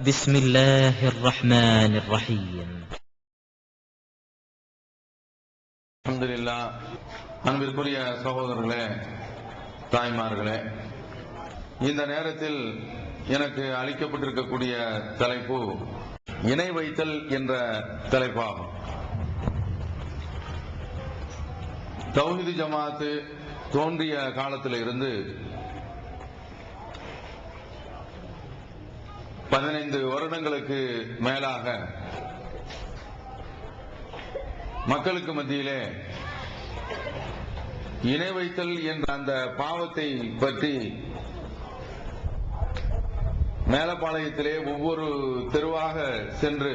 بسم الله الرحمن الرحيم. அல்ஹம்துலில்லாஹ். அன்பிற்குரிய சகோதரர்களே, தாய்மார்களே, இந்த நேரத்தில் எனக்கு அளிக்கப்பட்டிருக்கக்கூடிய தலைப்பு இணை வைத்தல் என்ற தலைப்பாகும். தௌஹீது ஜமாஅத் தோன்றிய காலத்தில் இருந்து 15 வருடங்களுக்கு மேலாக மக்களுக்கு மத்தியிலே இணை வைத்தல் என்ற அந்த பாவத்தை பற்றி மேலப்பாளையத்திலே ஒவ்வொரு தெருவாக சென்று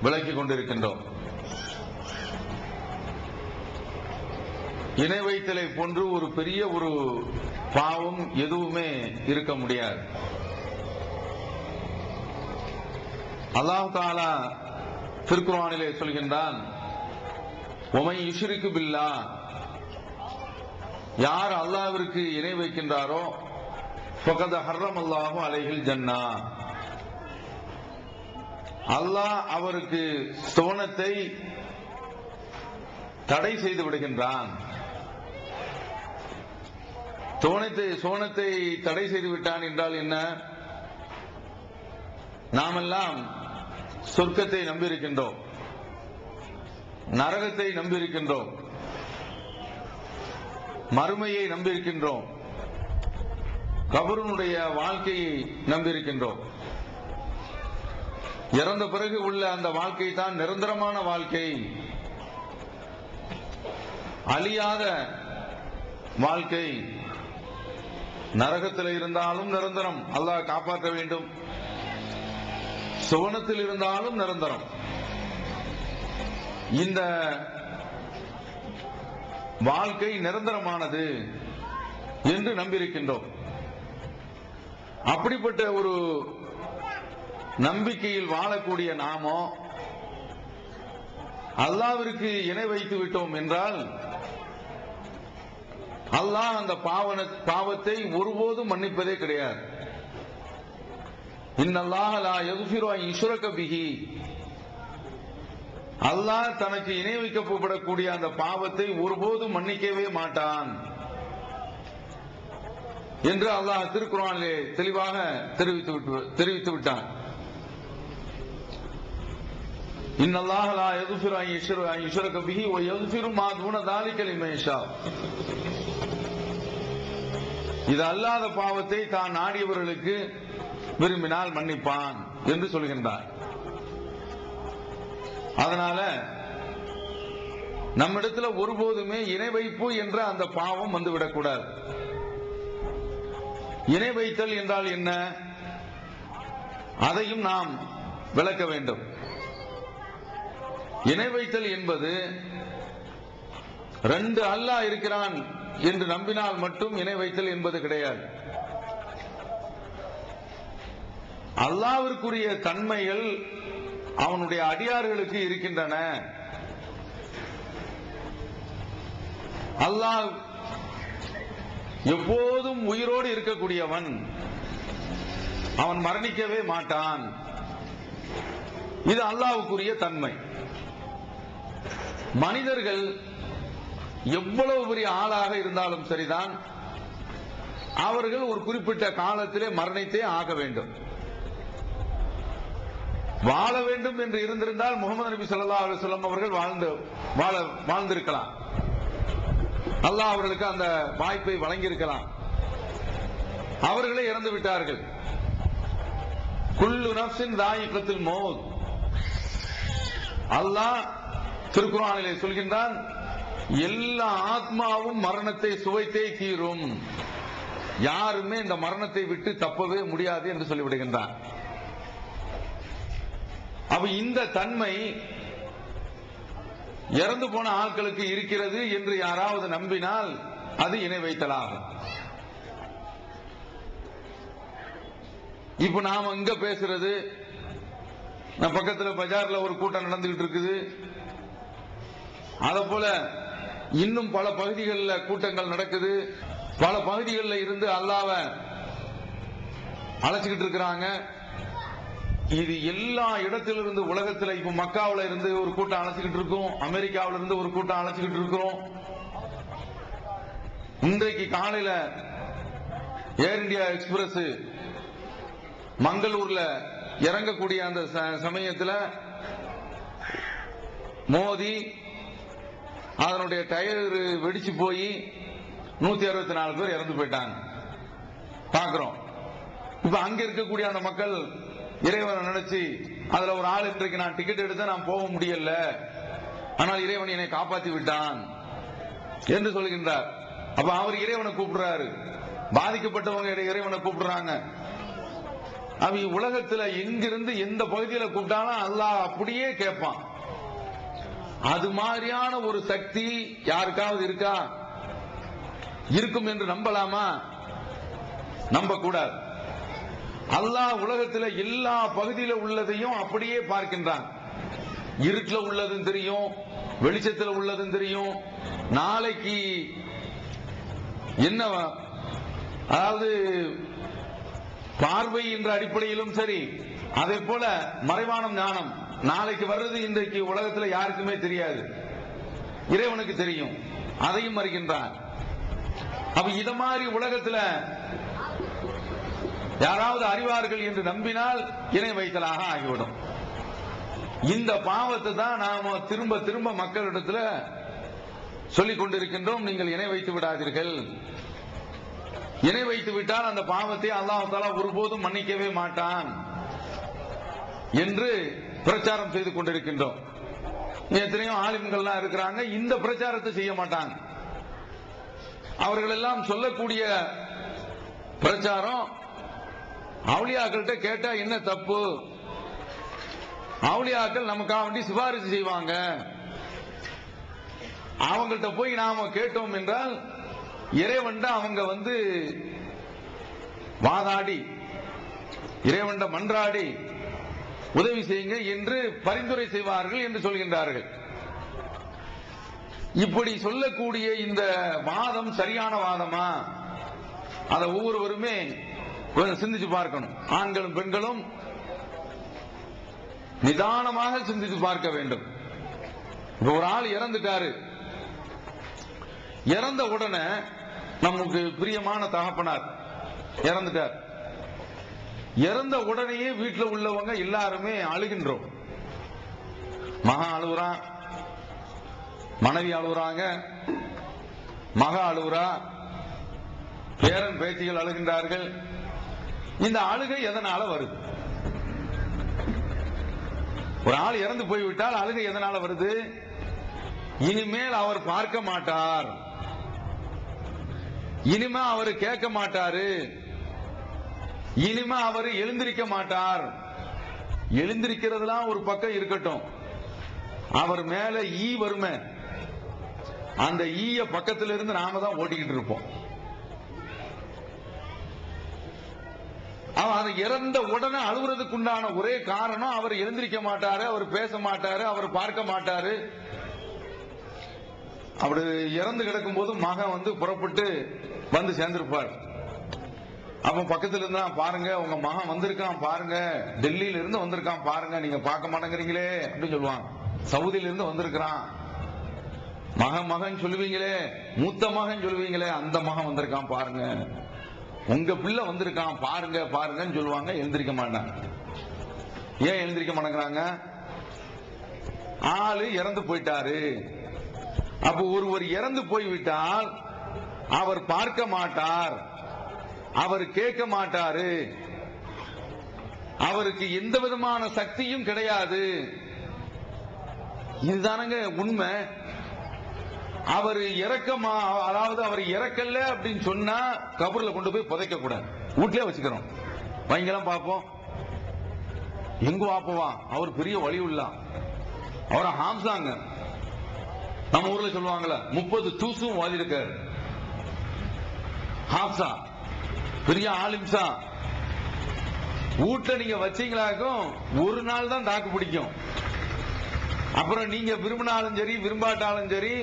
விளக்கிக் கொண்டிருக்கின்றோம். இணை வைத்தலை போன்று ஒரு பெரிய ஒரு பாவம் எதுவுமே இருக்க முடியாது. அல்லாஹ் தஆலா திருக்குர்ஆனிலே சொல்கின்றான், உமை யுஷ்ரிகு பில்லாஹ், யார் அல்லாஹ்விற்கு இணை வைக்கின்றாரோ ஃபகத் ஹர்ரமல்லாஹு அலைஹில் ஜன்னah, அல்லாஹ் அவருக்கு சுவனத்தை தடை செய்து விடுகின்றான். சோனத்தை தடை செய்து விட்டான் என்றால் என்ன? நாமெல்லாம் சொர்க்கத்தை நம்பியிருக்கின்றோம், நரகத்தை நம்பியிருக்கின்றோம், மறுமையை நம்பியிருக்கின்றோம், கபருனுடைய வாழ்க்கையை நம்பியிருக்கின்றோம். இறந்த பிறகு உள்ள அந்த வாழ்க்கை தான் நிரந்தரமான வாழ்க்கை, அழியாத வாழ்க்கை. நரகத்தில் இருந்தாலும் நிரந்தரம், அல்லாஹ் காப்பாற்ற வேண்டும். சுவனத்தில் இருந்தாலும் நிரந்தரம். இந்த வாழ்க்கை நிரந்தரமானது என்று நம்பியிருக்கின்றோம். அப்படிப்பட்ட ஒரு நம்பிக்கையில் வாழக்கூடிய நாமோ அல்லாஹ்விற்கு இணை வைத்து விட்டோம் என்றால் அல்லாஹ் அந்த பாவத்தை ஒருபோதும் மன்னிப்பதே கிடையாது. இன்னல்லாஹ லா யக்ஃபிரு அன் யுஷ்ரக பிஹி, அல்லாஹ் தனக்கு இணை வைக்கப்படக்கூடிய அந்த பாவத்தை ஒருபோதும் மன்னிக்கவே மாட்டான் என்று அல்லாஹ் திருக்குர்ஆனிலே தெளிவாக தெரிவித்து விட்டான். இன்னல்லாஹ லா யக்ஃபிரு அன் யுஷ்ரக பிஹி வ யக்ஃபிரு மா தூன ذلك லிமன் யஷா, இது அல்லாத பாவத்தை தான் நாடியவர்களுக்கு விரும்பினால் மன்னிப்பான் என்று சொல்கின்றார். அதனால நம்மிடத்துல ஒருபோதுமே இணை வைப்பு என்ற அந்த பாவம் வந்துவிடக்கூடாது. இணை வைத்தல் என்றால் என்ன, அதையும் நாம் விளக்க வேண்டும். இணை வைத்தல் என்பது ரெண்டு அல்லாஹ் இருக்கிறான் என்று நம்பினால் மட்டும் இணை வைத்தல் என்பது கிடையாது. அல்லாஹ்விற்குரிய தன்மைகள் அவனுடைய அடியார்களுக்கு இருக்கின்றன. அல்லாஹ் எப்போதும் உயிரோடு இருக்கக்கூடியவன், அவன் மரணிக்கவே மாட்டான். இது அல்லாஹ்வுக்குரிய தன்மை. மனிதர்கள் எவ்வளவு பெரிய ஆளாக இருந்தாலும் சரிதான், அவர்கள் ஒரு குறிப்பிட்ட காலத்திலே மரணித்தே ஆக வேண்டும். வாழ வேண்டும் என்று இருந்திருந்தால் முஹம்மது நபி ஸல்லல்லாஹு அலைஹி வஸல்லம் அவர்கள் வாழ்ந்திருக்கலாம். அல்லாஹ் அவர்களுக்கு அந்த வாய்ப்பை வழங்கியிருக்கலாம். அவர்களே இறந்து விட்டார்கள். குல்லு நஃப்ஸின் தாயிகத்துல் மௌத், அல்லாஹ் திருக்குர்ஆனிலே சொல்கின்றான், எல்லா ஆத்மாவும் மரணத்தை சுவைத்தே தீரும், யாருமே இந்த மரணத்தை விட்டு தப்பவே முடியாது என்று சொல்லிவிடுகின்றான். அப்ப இந்த தன்மை இறந்து போன ஆட்களுக்கு இருக்கிறது என்று யாராவது நம்பினால் அது இணை வைத்தலாகும். இப்ப நாம இங்க பேசுறது, நம்ம பக்கத்துல பஜார்ல ஒரு கூட்டம் நடந்துகிட்டு இருக்குது, அத போல இன்னும் பல பகுதிகளில் கூட்டங்கள் நடக்குது. பல பகுதிகளில் இருந்து அல்லாஹ்வை அழைச்சிக்கிட்டு இருக்கிறாங்க. இது எல்லா இடத்திலிருந்து உலகத்தில், இப்ப மக்காவில இருந்து ஒரு கூட்டம் அழைச்சிக்கிட்டு இருக்கோம், அமெரிக்காவில இருந்து ஒரு கூட்டம் அழைச்சிக்கிட்டு இருக்கிறோம். இன்றைக்கு காலையில ஏர் இந்தியா எக்ஸ்பிரஸ் மங்களூர்ல இறங்கக்கூடிய அந்த சமயத்தில் மோதி அதனுடைய டயர் வெடிச்சு போய் 164 பேர் இறந்து போயிட்டாங்க பாக்குறோம். இப்ப அங்க இருக்கக்கூடிய அந்த மக்கள் இறைவனை நினைச்சு, அதுல ஒரு ஆள் இன்றைக்கு நான் டிக்கெட் எடுத்த நான் போக முடியல, ஆனால் இறைவன் என்னை காப்பாற்றி விட்டான் என்று சொல்கின்றார். அப்ப அவர் இறைவனை கூப்பிடுறாரு, பாதிக்கப்பட்டவங்க இறைவனை கூப்பிடுறாங்க. அவ உலகத்துல எங்கிருந்து எந்த பகுதியில கூப்பிட்டாலும் அல்லாஹ் அப்படியே கேட்பான். அது மாதிரியான ஒரு சக்தி யாருக்காவது இருக்கா? இருக்கும் என்று நம்பலாமா? நம்ப கூடாது. அல்லாஹ் உலகத்தில் எல்லா பகுதியில் உள்ளதையும் அப்படியே பார்க்கின்றான். இருட்டில் உள்ளதும் தெரியும், வெளிச்சத்தில் உள்ளதும் தெரியும். நாளைக்கு என்ன, அதாவது பார்வை என்ற அடிப்படையிலும் சரி, அதே போல மறைவான ஞானம், நாளைக்கு வர்றது இன்றைக்கு உலகத்தில் யாருக்குமே தெரியாது, இறைவனுக்கு தெரியும், அதையும் அறிகின்றான். அப்ப இத மாதிரி உலகத்தில் யாராவது அறிவார்கள் என்று நம்பினால் இணை வைத்தலாக ஆகிவிடும். இந்த பாவத்தை தான் நாம திரும்ப திரும்ப மக்களிடத்தில் சொல்லிக் கொண்டிருக்கின்றோம். நீங்கள் இணை வைத்து விடாதீர்கள், இணை வைத்து விட்டால் அந்த பாவத்தை அல்லாஹ் தஆலா ஒருபோதும் மன்னிக்கவே மாட்டான் என்று பிரச்சாரம் செய்து கொண்டிருக்கின்றோம். எத்தனையோ ஆலிம்கள்லாம் இருக்கிறாங்க, இந்த பிரச்சாரத்தை செய்ய மாட்டாங்க. அவர்கள் எல்லாம் சொல்லக்கூடிய பிரச்சாரம், அவுலியாக்கள்கிட்ட கேட்டா என்ன தப்பு, அவுலியாக்கள் நமக்காக வேண்டி சிபாரிசு செய்வாங்க, அவங்கள்ட்ட போய் நாம கேட்டோம் என்றால் இறைவன்ட அவங்க வாதாடி, இறைவன்ட மன்றாடி உதவி செய்யுங்க என்று பரிந்துரை செய்வார்கள் என்று சொல்கின்றார்கள். இப்படி சொல்லக்கூடிய இந்த வாதம் சரியான வாதமா? அதை ஒவ்வொருவருமே கொஞ்சம் சிந்திச்சு பார்க்கணும். ஆண்களும் பெண்களும் நிதானமாக சிந்தித்து பார்க்க வேண்டும். இப்ப ஒரு ஆள் இறந்துட்டாரு, இறந்த உடனே நமக்கு பிரியமான தகப்பனார் இறந்துட்டார், இறந்த உடனேயே வீட்டில் உள்ளவங்க எல்லாருமே அழுகின்றோம். மகன் அழுகுறான், மனைவி அழுகுறாங்க, மக அழுகுறா, பேரன் பேத்திகள் அழுகின்றார்கள். இந்த அழுகை எதனால வருது? ஒரு ஆள் இறந்து போய்விட்டால் அழுகை எதனால வருது? இனிமேல் அவர் பார்க்க மாட்டார், இனிமே அவர் கேட்க மாட்டாரு, இனிமே அவர் எழுந்திருக்க மாட்டார். எழுந்திருக்கிறதுலாம் ஒரு பக்கம் இருக்கட்டும், அவர் மேல ஈ வருமே, அந்த ஈய பக்கத்துல இருந்து நாம தான் ஓட்டிக்கிட்டு இருப்போம். அவர் இறந்த உடனே அழுகுறதுக்கு உண்டான ஒரே காரணம், அவர் எழுந்திருக்க மாட்டாரு, அவர் பேச மாட்டாரு, அவர் பார்க்க மாட்டாரு. அப்படி இறந்து கிடக்கும் போது மகன் புறப்பட்டு சேர்ந்திருப்பார். அப்ப பக்கத்துல இருந்தா, பாருங்க உங்க மகன் வந்திருக்கான் பாருங்க, டெல்லியில இருந்து வந்திருக்கான் பாருங்க, நீங்க பார்க்க மாட்டேங்கிறீங்களே அப்படின்னு சொல்லுவாங்க. சவுதியில இருந்து வந்திருக்கிறான், மகன் சொல்லுவீங்களே, மூத்த மகன் சொல்லுவீங்களே, அந்த மகன் வந்திருக்கான் பாருங்க, உங்க பிள்ளை வந்திருக்கான் பாருங்க பாருங்கன்னு சொல்லுவாங்க. எழுந்திருக்க மாட்டாங்க. ஏன் எழுந்திருக்க மாட்டேங்கிறாங்க? ஆளு இறந்து போயிட்டாரு. அப்ப ஒருவர் இறந்து போய்விட்டால் அவர் பார்க்க மாட்டார், அவர் கேட்க மாட்டாரு, அவருக்கு எந்த விதமான சக்தியும் கிடையாது. இதுதானங்க உண்மை. அவர் இறக்கமா, அதாவது அவர் இறக்கல அப்படின்னு சொன்னா கபூர்ல கொண்டு போய் புதைக்க கூடாது, வீட்லயே வச்சுக்கிறோம். வைங்கெல்லாம் பார்ப்போம், எங்க வாப்பவா அவர் பெரிய வழி உள்ள, அவரை ஹாம்சாங்க, நம்ம ஊர்ல சொல்லுவாங்கல்ல 30 தூசும் வாதி இருக்காரு, ஹாப்சா பெரிய ஆலிம்சா. வீட்டுல நீங்க வச்சீங்களாக்கும் ஒரு நாள் தான் தாக்கு பிடிக்கும். அப்புறம் நீங்க விரும்பினாலும் சரி விரும்பாட்டாலும் சரி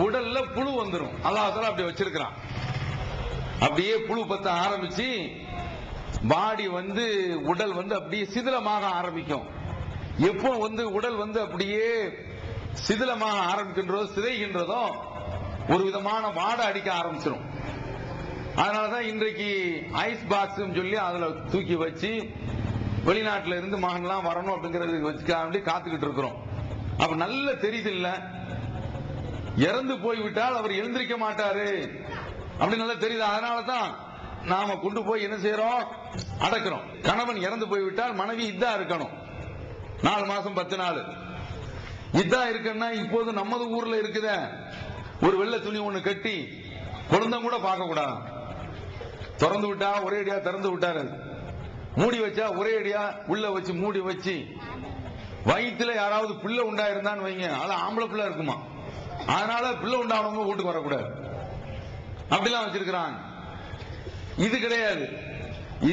உடல்ல புழு வந்துடும். அல்லாஹ் அப்படி வச்சிருக்கிறான். அப்படியே புழு பத்த ஆரம்பிச்சு பாடி வந்து உடல் வந்து அப்படியே சிதிலமாக ஆரம்பிக்கும். எப்போ வந்து உடல் வந்து அப்படியே சிதிலமாக ஆரம்பிக்கின்றதோ சிதைகின்றதோ ஒரு விதமான வாடை அடிக்க ஆரம்பிச்சிடும். அதனாலதான் இன்றைக்கு ஐஸ் பாக்ஸ் சொல்லி அதுல தூக்கி வச்சு வெளிநாட்டுல இருந்து மகன்லாம் வரணும் அப்படிங்கறதுக்கு வச்சுக்காண்டி காத்துக்கிட்டு இருக்கிறோம். அப்ப நல்ல தெரியுது இல்ல, இறந்து போய்விட்டால் அவர் எழுந்திருக்க மாட்டாரு அப்படி நல்லா தெரியுது. அதனாலதான் நாம கொண்டு போய் என்ன செய்யறோம், அடக்கிறோம். கணவன் இறந்து போய்விட்டால் மனைவி இதா இருக்கணும், 4 மாசம் 10 நாள் இதா இருக்குன்னா. இப்போது நமது ஊர்ல இருக்குத ஒரு வெள்ளை துணி ஒண்ணு கட்டி குழந்தை கூட பார்க்க கூடாது. திறந்து விட்டா ஒரே அடியா திறந்து விட்டாரு, மூடி வச்சா ஒரே அடியா உள்ள வச்சு மூடி வச்சு, வயிற்றுல யாராவது பிள்ளை உண்டாயிருந்தான்னு வைங்க, அது ஆம்பளை பிள்ளை இருக்குமா, அதனால பிள்ளை உண்டானவங்க வீட்டுக்கு வரக்கூடாது அப்படிலாம் வச்சிருக்கிறாங்க. இது கிடையாது.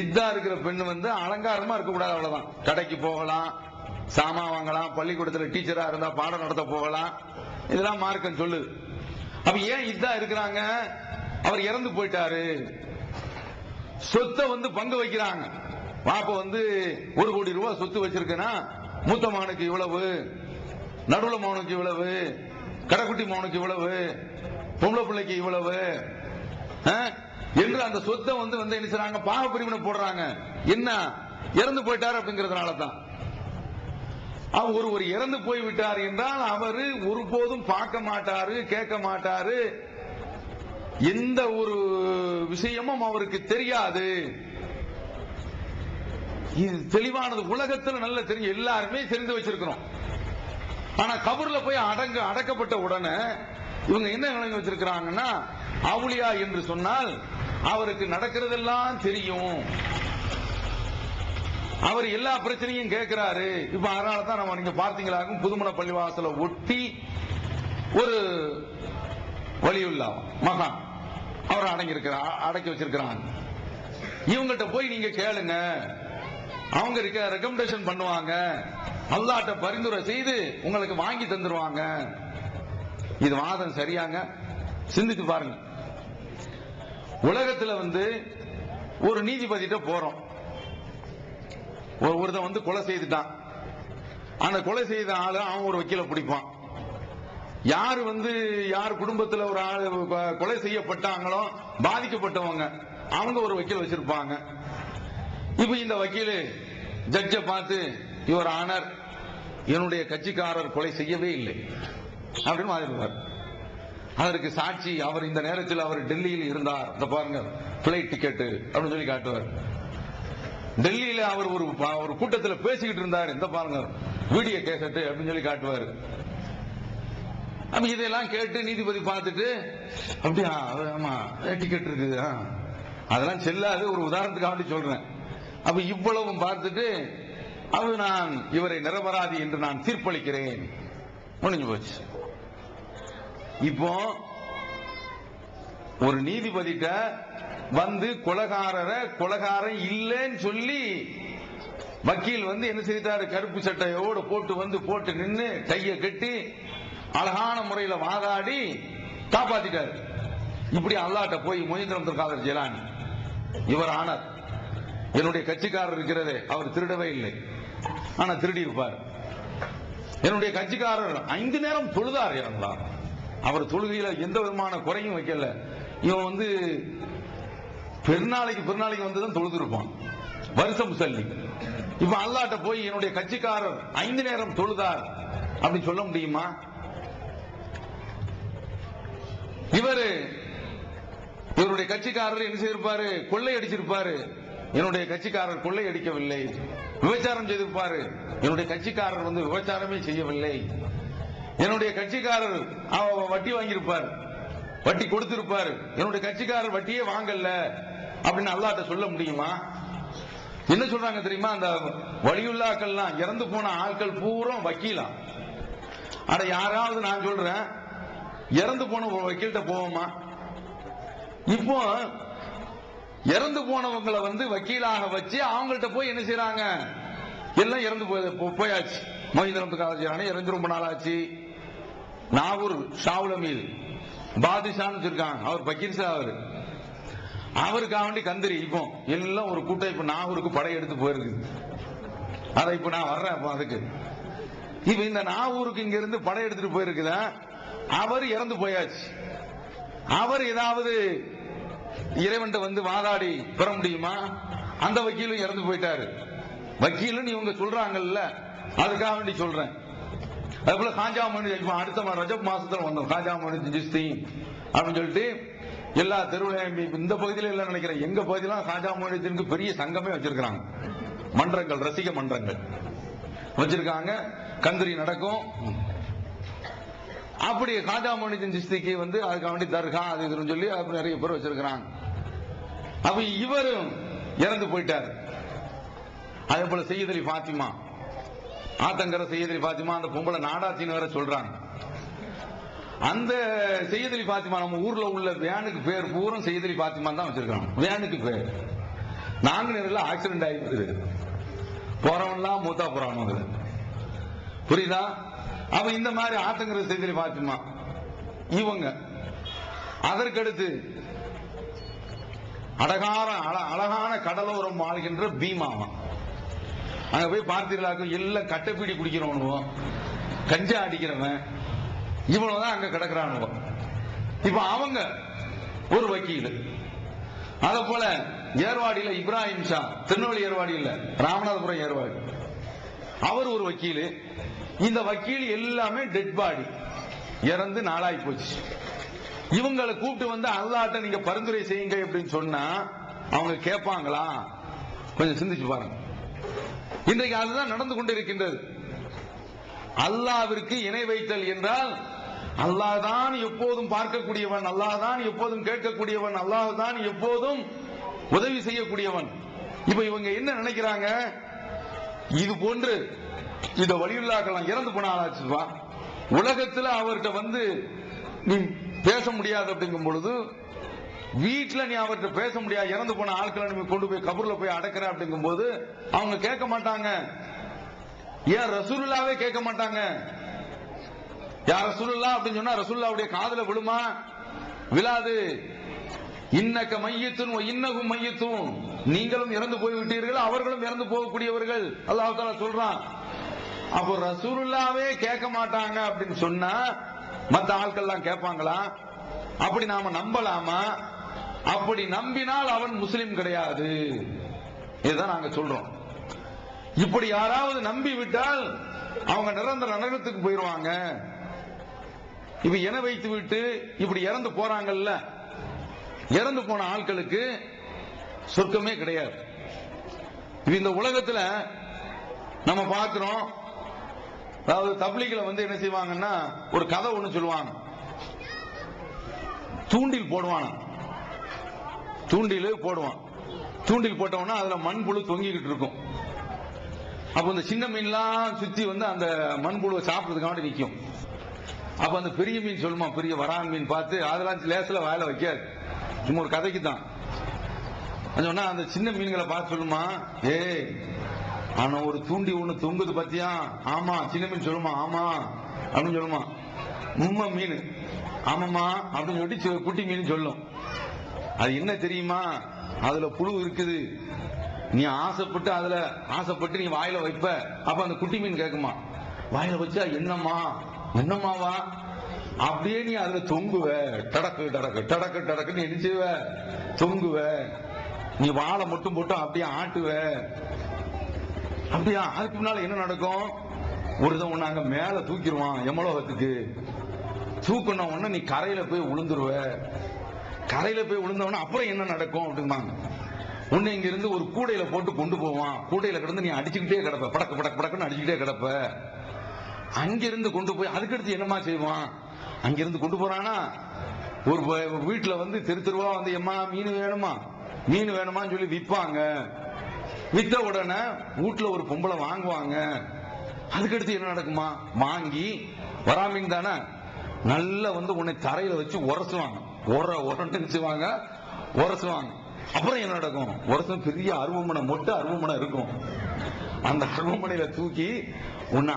இதா இருக்கிற பெண்ணு வந்து அலங்காரமா இருக்கக்கூடாது, அவ்வளவுதான். கடைக்கு போகலாம், சாமான் வாங்கலாம், பள்ளிக்கூடத்தில் டீச்சரா இருந்தா பாடம் நடத்த போகலாம், இதெல்லாம் மார்க்கம் சொல்லுது. அப்ப ஏன் இதா இருக்கிறாங்க, அவர் இறந்து போயிட்டாரு, சொத்தை வந்து பங்கு வைக்கிறாங்க. பாப்ப வந்து 1 கோடி ரூபாய் சொத்து வச்சிருக்கேன்னா மூத்த மகனுக்கு இவ்வளவு, நடுவுல மகனுக்கு இவ்வளவு, கடைக்குட்டி மகனுக்கு இவ்வளவு, பொம்பளை பிள்ளைக்கு இவ்வளவு என்று அந்த சொத்தை வந்து என்ன செய்றாங்க, பாக பிரிவினை போடுறாங்க. என்ன, இறந்து போயிட்டார் அப்படிங்கறதுனால தான். அவர் ஒருவர் இறந்து போய் விட்டார் என்றால் அவரு ஒருபோதும் பார்க்க மாட்டாரு, கேட்க மாட்டாரு, எந்த ஒரு விஷயமும் அவருக்கு தெரியாது. இது தெளிவானது, உலகத்தில் நல்ல தெரியும், எல்லாருமே தெரிந்து வச்சிருக்கிறோம். ஆனா கபர்ல போய் அடக்கப்பட்ட உடனே இவங்க என்ன நிலைமை வச்சிருக்கிறாங்கன்னா, அவுலியா என்று சொன்னால் அவருக்கு நடக்கிறதெல்லாம் தெரியும், அவர் எல்லா பிரச்சனையும் கேட்கிறாரு. இப்ப அதனாலதான் நம்ம நீங்க பார்த்தீங்களாகும், புதுமண பள்ளிவாசல ஒட்டி ஒரு வலியுல்லா மகான் அவர் அடக்கி வச்சிருக்கிறாங்க. இவங்ககிட்ட போய் நீங்க கேளுங்க, அவங்க ரெக்கமெண்டேஷன் பண்ணுவாங்க, அல்லாஹ்ட்ட பரிந்துரை செய்து உங்களுக்கு வாங்கி தந்துருவாங்க. இது வாதம் சரியாங்க? சிந்தித்து பாருங்க. உலகத்துல வந்து ஒரு நீதிபதிட்ட போறோம், ஒருத்தன் வந்து கொலை செய்துட்டான், அந்த கொலை செய்த ஆளு அவன் ஒரு வக்கீல பிடிப்பான். யார் குடும்பத்தில் ஒரு ஆளு கொலை செய்யப்பட்டாங்களோ பாதிக்கப்பட்டவங்க, அவங்க ஒரு வக்கீல் வச்சிருப்பாங்க. இப்ப இந்த வக்கீல் ஜட்ஜை பார்த்து, யுவர் ஆனர், என்னுடைய கட்சிக்காரர் கொலை செய்யவே இல்லை அப்படின்னு வாதிடுவார். அதற்கு சாட்சி, அவர் இந்த நேரத்தில் அவர் டெல்லியில் இருந்தார், இந்த பாருங்க பிளைட் டிக்கெட் அப்படின்னு சொல்லி காட்டுவார். டெல்லியில அவர் ஒரு கூட்டத்தில் பேசிக்கிட்டு இருந்தார், இந்த பாருங்க வீடியோ கேசட் அப்படின்னு சொல்லி காட்டுவார். அப்ப இதெல்லாம் கேட்டு நீதிபதி பார்த்துட்டு, அப்படியா, ஆமா டிக்கெட் இருக்குது, அதெல்லாம் செல்லாது, ஒரு உதாரணத்துக்காக சொல்றேன். அப்ப இவ்வளவும் பார்த்துட்டு நான் இவரை நிரபராதி என்று நான் தீர்ப்பளிக்கிறேன், முடிஞ்சு போச்சு. இப்போ ஒரு நீதிபதிட்ட வந்து கொலைகாரன் இல்லைன்னு சொல்லி வக்கீல் வந்து என்ன செய்தாரு, கருப்பு சட்டையோடு போட்டு நின்று கையை கட்டி அழகான முறையில வாதாடி காப்பாத்திட்டாரு. இப்படி அல்லாஹ்ட்ட போய் மொஹிதீன் அப்துல் காதர் ஜிலானி, இவர் ஆனார், என்னுடைய கட்சிக்காரர் இருக்கிறதே அவர் திருடவே இல்லை, ஆனா திருடி இருப்பார். என்னுடைய கட்சிக்காரர் 5 நேரம் தொழுதார், இறந்தார், அவர் தொழுகையில எந்த விதமான குறையும் வைக்கல. இவன் வந்து பெருநாளைக்கு வந்துதான் தொழுது இருப்பான், வருஷம் சொல்லி. இப்ப அல்லாஹ்ட்ட போய் என்னுடைய கட்சிக்காரர் 5 நேரம் தொழுதார் அப்படி சொல்ல முடியுமா? இவருடைய கட்சிக்காரர் என்ன செய்திருப்பாரு, கொள்ளை அடிச்சிருப்பாரு. என்னுடைய கட்சிக்காரர் கொள்ளை அடிக்கவில்லை, விபச்சாரம் செய்திருப்பாரு. என்னுடைய கட்சிக்காரர் வந்து விபச்சாரமே செய்யவில்லை. என்னுடைய கட்சிக்காரர் வட்டி வாங்கியிருப்பார், வட்டி கொடுத்திருப்பாரு. என்னுடைய கட்சிக்காரர் வட்டியே வாங்கல அப்படின்னு அல்லாஹ்ட்ட சொல்ல முடியுமா? என்ன சொல்றாங்க தெரியுமா, அந்த வலியுல்லாக்கள்லாம் இறந்து போன ஆட்கள் பூரா வக்கீலாம். ஆனா யாராவது, நான் சொல்றேன், இறந்து போன வக்கீல்கிட்ட போவோமா? இப்போ இறந்து போனவங்களை வந்து வக்கீலாக வச்சு அவங்கள்ட்ட போய் என்ன செய்யறாங்க, எல்லாம் இறந்து போயாச்சு. மொஹிதீன் அப்துல் காதர் ஜிலானி இறந்து ரொம்ப நாள் ஆச்சு. நாகூர் ஷாவுல் அமீர் பாதுஷான்னு வச்சிருக்காங்க, அவர் பக்கீர் சார். அவருக்காக வேண்டி கந்தரி இப்போ எல்லாம் ஒரு கூட்டம் இப்ப நாகூருக்கு படையெடுத்து போயிருக்கு. அதை இப்ப நான் வர்றேன் அதுக்கு. இப்ப இந்த நாகூருக்கு இங்க இருந்து படையெடுத்துட்டு போயிருக்குதா, அவர் இறந்து போயாச்சு. அவர் ஏதாவது இறைவன்ட்ட வந்து வாதாடி பெற முடியுமா? அந்த வக்கீலும் இறந்து போயிட்டாரு. வக்கீலுன்னு இவங்க சொல்றாங்கல்ல, அதுக்காக வேண்டி சொல்றேன். அது போல காஜா மொய்னுதீன் அடுத்த ரஜப் மாசத்துல வந்தோம். காஜா மொய்னுதீன் சிஸ்தி அப்படின்னு சொல்லிட்டு எல்லா தெருவிலையும் இந்த பகுதியில எல்லாம் நினைக்கிறேன், எங்க பகுதியெல்லாம் காஜா மொய்னுதீனுக்கு பெரிய சங்கமே வச்சிருக்காங்க. மன்றங்கள், ரசிக மன்றங்கள் வச்சிருக்காங்க. கந்தரி நடக்கும். அப்படி காஜா மொய்னுதீன் சிஸ்திக்கு வந்து அதுக்காக வேண்டி தர்கா அது இதுன்னு சொல்லி அப்படி நிறைய பேர் வச்சிருக்கிறாங்க. அப்ப இவரும் இறந்து போயிட்டார். அதே போல சையத் அலி ஃபாத்திமா, ஆத்தங்கர சையத் அலி ஃபாத்திமா, அந்த பொம்பளை நாடாச்சின்னு வேற சொல்றாங்க. அந்த சையத் அலி ஃபாத்திமா நம்ம ஊர்ல உள்ள வேனுக்கு பேர் பூரா சையத் அலி ஃபாத்திமா தான் வச்சிருக்காங்க. வேனுக்கு பேர் நாங்குநேரில் ஆக்சிடென்ட் ஆகிடுது, போறவன்லாம் மூத்தா போறாங்க. புரியுதா? அப்ப இந்த மாதிரி ஆத்தங்கர சையத் அலி ஃபாத்திமா இவங்க. அதற்கடுத்து அழகான கடலோரம் வாழ்கின்ற பீமாவா, அங்க போய் பார்த்தீர்களாக்கும் எல்லாம் கட்டப்பீடி குடிக்கிறவனுவோம், கஞ்சா அடிக்கிறவன், இவ்வளவுதான் அங்க கிடக்கிறானுவோம். இப்ப அவங்க ஒரு வக்கீல். அத போல ஏர்வாடியில இப்ராஹிம் ஷா, திருநெல்வேலி ஏர்வாடி இல்ல, ராமநாதபுரம் ஏர்வாடி, அவர் ஒரு வக்கீல். இந்த வக்கீல் எல்லாமே டெட் பாடி, இறந்து நாளாகி போச்சு. இவங்களை கூப்பிட்டு வந்து அல்லாஹ்ட்ட நீங்க பரிந்துரை செய்யுங்க அப்படின்னு சொன்னா அவங்க கேட்பாங்களா? கொஞ்சம் சிந்திச்சு பாருங்க. இன்றைக்கு அதுதான் நடந்து கொண்டிருக்கின்றது. அல்லாஹ்விற்கு இணை வைத்தல் என்றால், அல்லாஹ் தான் எப்போதும் பார்க்கக்கூடியவன், அல்லாஹ் தான் எப்போதும் கேட்கக்கூடியவன், அல்லாஹ் தான் எப்போதும் உதவி செய்யக்கூடியவன். இப்ப இவங்க என்ன நினைக்கிறாங்க? இது போன்று இந்த வலியுல்லாஹ்லாம் இறந்து போன ஆளாச்சுப்பா, உலகத்துல அவர்கிட்ட வந்து நீ பேச முடியாது அப்படிங்கும் பொழுது, வீட்டுல நீ அவர்கிட்ட பேச முடியாது, இறந்து போன ஆட்களை நீ கொண்டு போய் கபூர்ல போய் அடக்கிற அப்படிங்கும் போது அவங்க கேட்க மாட்டாங்க. ஏன் ரசூலுல்லாவே கேட்க மாட்டாங்க? யார் ரசூலுல்லாஹ் அப்படின்னு சொன்னா ரசூலுல்லாஹ்வுடைய காதுல விழுமா? விழாது. இன்னக மையத்துன் இன்னகும் மையத்துன், நீங்களும் இறந்து போய் விட்டீர்கள், அவர்களும் இறந்து போகக்கூடியவர்கள் அல்லாஹ் தஆலா சொல்றான். அப்போ ரசூலுல்லாவே கேட்க மாட்டாங்க அப்படின்னு சொன்னா மற்ற ஆட்கள்லாம் கேட்பாங்களா? அப்படி நாம நம்பலாமா? அப்படி நம்பினால் அவன் முஸ்லிம் கிடையாது. இதுதான் நாங்க சொல்றோம். இப்படி யாராவது நம்பி விட்டால் அவங்க நிரந்தர நரகத்துக்கு போயிருவாங்க. இப்ப என வைத்து விட்டு இப்படி இறந்து போறாங்கல்ல, இறந்து போன ஆட்களுக்கு சொர்க்கமே கிடையாது. இந்த உலகத்துல நம்ம பார்க்கிறோம். அதாவது தப்லீக்ல வந்து என்ன செய்வாங்கன்னா ஒரு கதை ஒண்ணு சொல்லுவாங்க. தூண்டில் போடுவான், தூண்டில் போடுவான். தூண்டில் போட்டவனா அதுல மண்புழு தொங்கிக்கிட்டு இருக்கும். அப்ப அந்த சின்ன மீன்லாம் சுத்தி வந்து அந்த மண்புழுவை சாப்பிடுறதுக்காக நிற்கும். அப்ப அந்த பெரிய மீன் சொல்லுமா, பெரிய வரான் மீன் பார்த்து அதெல்லாம் லேசில வாயில வைக்காது, சும்மா ஒரு கதைக்கு தான் சொன்னா. அந்த சின்ன மீன்களை பார்த்து சொல்லுமா, ஏய் ஆனா ஒரு தூண்டி ஒண்ணு தொங்குது பத்தியா? ஆமா. சின்ன மீன் சொல்லுமா, ஆமா அப்படின்னு சொல்லுமா. உண்மை மீன் ஆமாமா அப்படின்னு சொல்லிட்டு குட்டி மீன் சொல்லும். அது என்ன தெரியுமா? அதுல புழு இருக்குது, நீ ஆசைப்பட்டு அதுல ஆசைப்பட்டு நீ வாயில வைப்ப. அப்ப அந்த குட்டி மீன் கேட்குமா, வாயில வச்சா என்னம்மா என்னம்மாவா? அப்படியே நீ அதுல தொங்குவ, டடக்கு டடக்கு டடக்கு டடக்குன்னு எரிச்சுவ, தொங்குவ. நீ வாழை மட்டும் போட்டு அப்படியே ஆட்டுவ. அப்படியா? அதுக்கு முன்னால என்ன நடக்கும்? ஒருதான் உன்னை அங்க மேல தூக்கிடுவான் எமலோகத்துக்கு. தூக்கின உடனே நீ கரையில போய் விழுந்துருவ. கரையில போய் விழுந்தவன அப்புறம் என்ன நடக்கும் அப்படிம்பாங்க. உன்னை இங்க இருந்து ஒரு கூடையில போட்டு கொண்டு போவான். கூடையில கிடந்து நீ அடிச்சுக்கிட்டே கிடப்ப, படக்கு படக்கு படக்குன்னு அடிச்சுக்கிட்டே கிடப்ப. அங்கிருந்து கொண்டு போய் அதுக்கடுத்து என்னமா செய்வான்? அங்கிருந்து கொண்டு போறானா ஒரு வீட்டுல வந்து தெரு தெருவா வந்து எம்மா மீன் வேணுமா மீன் வேணுமான்னு சொல்லி விற்பாங்க. வித்த உடனே வீட்டுல ஒரு பொம்பளை வாங்குவாங்க. அதுக்கடுத்து என்ன நடக்குமா? வாங்கி வரா மீன் தானே நல்லா வந்து உன்னை தரையில வச்சு உரசுவாங்க. உரசுவாங்க உரசுவாங்க. அப்புறம் என்ன நடக்கும்? உரசும் பெரிய அருவமனை, மொட்டை அருவமனை இருக்கும். அந்த அருவமனையில தூக்கி உன்னை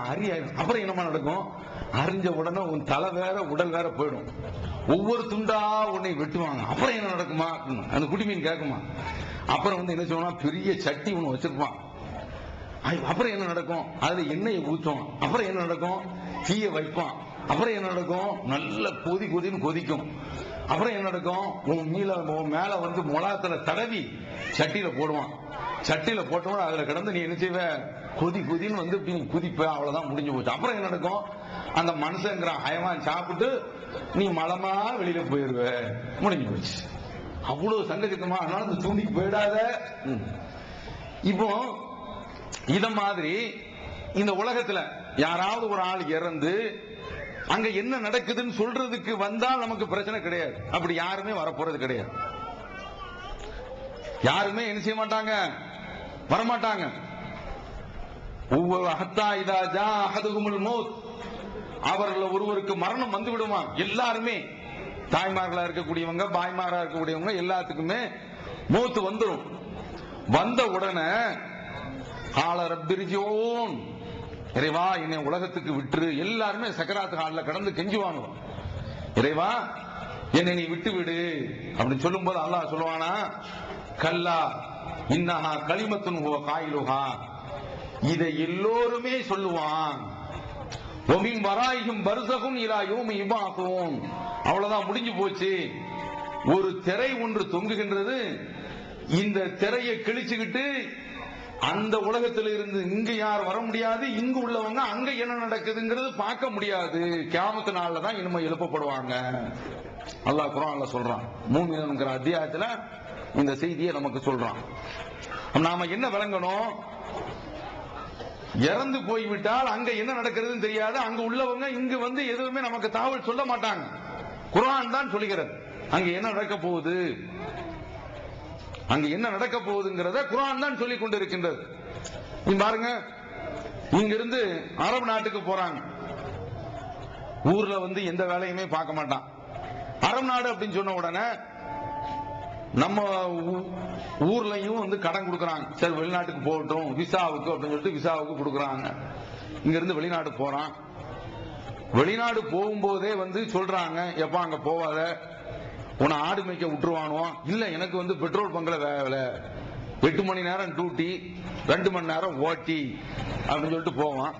அப்புறம் என்னமா நடக்கும்? அறிஞ்ச உடனே உன் தலை வேற உடல் வேற போயிடும். ஒவ்வொரு துண்டா உன்னை வெட்டுவாங்க. அப்புறம் என்ன நடக்குமா? அந்த குடிமீன் கேட்குமா? அப்புறம் வந்து என்ன செய்வான், பெரிய சட்டி ஒண்ணு வச்சிருப்பான். அப்புறம் என்ன நடக்கும், அதுல எண்ணெயை ஊற்றுவான். அப்புறம் என்ன நடக்கும், தீய வைப்பான். அப்புறம் என்ன நடக்கும், நல்ல கொதின்னு கொதிக்கும். அப்புறம் என்ன நடக்கும், உன் மேல வந்து மொளாத்துல தடவி சட்டியில போடுவான். சட்டியில போட்டோம் அதுல கிடந்து நீ என்ன செய்வ, கொதின்னு வந்து குதிப்ப. அவ்வளவுதான், முடிஞ்சு போச்சு. அப்புறம் என்ன நடக்கும், அந்த மனுஷங்கிற ஹயவான் சாப்பிட்டு நீ மலமா வெளியில போயிருவ, முடிஞ்சு போச்சு. அவ்வளவு சங்கதித்தமா. அதனால இந்த தூண்டிக்கு போயிடாத. இப்போ இத மாதிரி இந்த உலகத்துல யாராவது ஒரு ஆள் இறந்து அங்க என்ன நடக்குதுன்னு சொல்றதுக்கு வந்தால் நமக்கு பிரச்சனை கிடையாது. அப்படி யாருமே வரப்போறது கிடையாது. யாருமே என்ன செய்ய மாட்டாங்க, வரமாட்டாங்க. அவர்கள் ஒருவருக்கு மரணம் வந்து விடுவான். எல்லாருமே தாய்மார்களா இருக்கக்கூடியவங்க, பாய்மாரா இருக்கக்கூடியவங்க எல்லாத்துக்குமே மௌத் வந்துடும். வந்த உடனே கால ரப்பிர்ஜிஊன், இறைவா என்னை உலகத்துக்கு விட்டுரு. எல்லாருமே சக்கராத்து ஹால்ல கடந்து கெஞ்சுவாங்க, இறைவா என்னை நீ விட்டு விடு அப்படின்னு சொல்லும் போது அல்லாஹ் சொல்லுவானா, கல்லா இன்னஹா கலிமத்துன் ஹுவ காயிலுஹா, இதை எல்லோருமே சொல்லுவான். ஒமின் வராயிகும் பர்ஸகும் இலா யௌமி யுபஅஸூன், அவ்வளவுதான், முடிஞ்சு போச்சு. ஒரு திரை ஒன்று தொங்குகின்றது. இந்த திரையை கிழிச்சுக்கிட்டு அந்த உலகத்தில் இருந்து இங்கு யார் வர முடியாது, இங்கு உள்ளவங்க அங்க என்ன நடக்குதுங்கிறது பார்க்க முடியாது. கியாமத்து நாள்ல தான் இனிமே எழுப்பப்படுவாங்க. அல்லாஹ் குர்ஆன்ல சொல்றான். மூமின்ங்கிற அத்தியாயத்துல இந்த செய்தியை நமக்கு சொல்றான். நாம என்ன விளங்கணும், இறந்து போய்விட்டால் அங்க என்ன நடக்கிறதுன்னு தெரியாது. அங்க உள்ளவங்க இங்கு வந்து எதுவுமே நமக்கு தகவல் சொல்ல மாட்டாங்க. குர்ஆன் தான் சொல்லுகிறது அங்க என்ன நடக்க போகுது, அங்க என்ன நடக்க போகுதுங்கிறத குர்ஆன் தான் சொல்லிக் கொண்டிருக்கின்றது. நீங்க பாருங்க, இங்க இருந்து அரபு நாட்டுக்கு போறாங்க. ஊர்ல வந்து எந்த வேலையுமே பார்க்க மாட்டான். அரபு நாடு அப்படின்னு சொன்ன உடனே நம்ம ஊர்லயும் வந்து கடன் கொடுக்கறாங்க. சரி வெளிநாட்டுக்கு போகட்டும் விசாவுக்கு அப்படின்னு சொல்லிட்டு விசாவுக்கு கொடுக்கறாங்க. இங்க இருந்து வெளிநாடு போறான். வெளிநாடு போகும்போதே வந்து சொல்றாங்க, எப்ப அங்க போவாத, உன்னை ஆடு மேய்க்க விட்டுருவானோ. இல்ல எனக்கு வந்து பெட்ரோல் பங்க்ல வேலை, 8 மணி நேரம் டியூட்டி, 2 மணி நேரம் ஓட்டி அப்படின்னு சொல்லிட்டு போவான்.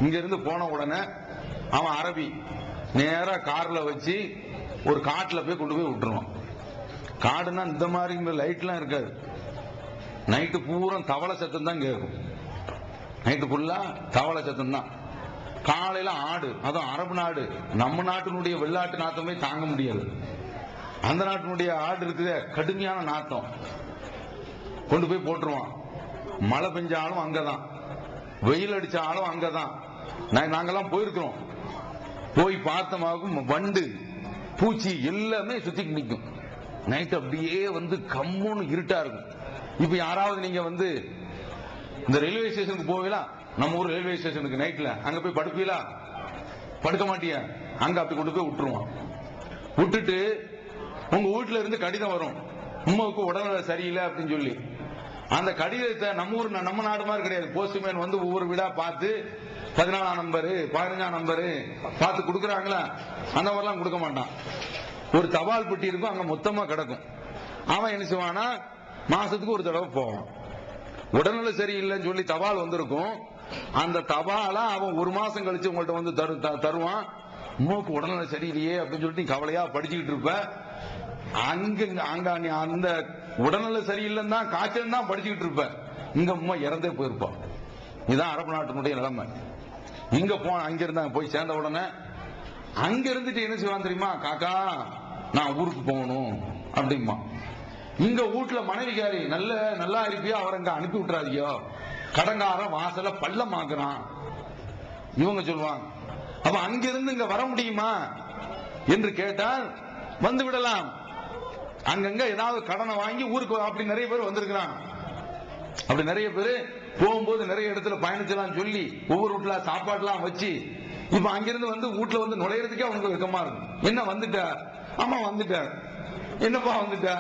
இங்க இருந்து போன உடனே அவன் அரபி நேரா கார்ல வச்சு ஒரு காட்டுல போய் கொண்டு போய் விட்டுருவான். காடுனா இந்த மாதிரி லைட்லாம் இருக்காது. நைட்டு பூரா தவளை சத்தம் தான் கேட்கும். நைட்டு ஃபுல்லா தவளை சத்தம் தான். காலையில ஆடு, அதுவும் அரபு நாடு, நம்ம நாட்டினுடைய வெள்ளாட்டு நாத்தமே தாங்க முடியாது. அந்த நாட்டினுடைய ஆடு இருக்குது, கடுமையான நாத்தம். கொண்டு போய் போட்டுருவான். மழை பெஞ்சாலும் அங்கதான், வெயில் அடிச்சாலும் அங்கதான். நாங்கெல்லாம் போயிருக்கிறோம். போய் பார்த்தமாகும் வண்டு பூச்சி எல்லாமே சுத்திக்கு நிற்கும். நைட் அப்படியே வந்து கம்முன்னு இருட்டா இருக்கும். இப்ப யாராவது நீங்க வந்து இந்த ரயில்வே ஸ்டேஷனுக்கு போவீங்களா, நம்ம ஊர் ரயில்வே ஸ்டேஷனுக்கு நைட்ல அங்க போய் படுப்பீங்களா? படுக்க மாட்டியா? அங்க அப்படி கொண்டு போய் விட்டுருவான். விட்டுட்டு உங்க வீட்டுல இருந்து கடிதம் வரும், உமாவுக்கு உடல்நிலை சரியில்லை அப்படின்னு சொல்லி. அந்த கடிதத்தை நம்ம ஊர் நம்ம நாடு மாதிரி கிடையாது. போஸ்ட்மேன் வந்து ஒவ்வொரு வீடா பார்த்து 14ஆம் நம்பரு 15ஆம் நம்பரு பார்த்து கொடுக்குறாங்களா, அந்த மாதிரிலாம் கொடுக்க மாட்டான். ஒரு தபால் பெட்டி இருக்கும், அங்க மொத்தமா கிடக்கும். அவன் என்ன செய்வானா, மாசத்துக்கு ஒரு தடவை போவான். உடல்நிலை சரியில்லைன்னு சொல்லி தபால் வந்திருக்கும். அந்த தபாலா அவன் ஒரு மாசம் கழிச்சு உங்கள்ட்ட வந்து தருவான். உமக்கு உடல்நிலை சரியில்லையே அப்படின்னு சொல்லிட்டு கவலையா படிச்சுக்கிட்டு இருப்ப. அங்க அந்த உடல்நிலை சரியில்லைன்னு தான், காய்ச்சல் தான் படிச்சுக்கிட்டு இருப்ப. இங்க உமா இறந்தே போயிருப்பான். இதுதான் அரபு நாட்டினுடைய நிலைமை. இங்க அங்க இருந்தாங்க. போய் சேர்ந்த உடனே அங்க இருந்துட்டு என்ன செய்வான் தெரியுமா, காக்கா நான் ஊருக்கு போகணும் அப்படிமா. இங்க வீட்டுல மனைவிக்காரி நல்லா இருப்பியோ, அவர் அங்க அனுப்பி விட்டுறாதியோ, கடங்காரன் வாசல பள்ளமாக்குறான். இவங்க சொல்லுவாங்க, அப்ப அங்கிருந்து இங்க வர முடியுமா என்று கேட்டால் வந்து விடலாம். அங்கங்க ஏதாவது கடனை வாங்கி ஊருக்கு அப்படி நிறைய பேர் வந்திருக்கிறாங்க. அப்படி நிறைய பேர் போகும்போது நிறைய இடத்துல பயணிச்சலாம் சொல்லி ஒவ்வொரு வீட்டுல சாப்பாடுலாம் வச்சு, இப்ப அங்கிருந்து வந்து வீட்டுல வந்து நுழையிறதுக்கே அவனுக்கு வெக்கமா இருக்கும். என்ன வந்துட்ட? ஆமா வந்துட்டேன். என்னப்பா வந்துட்ட?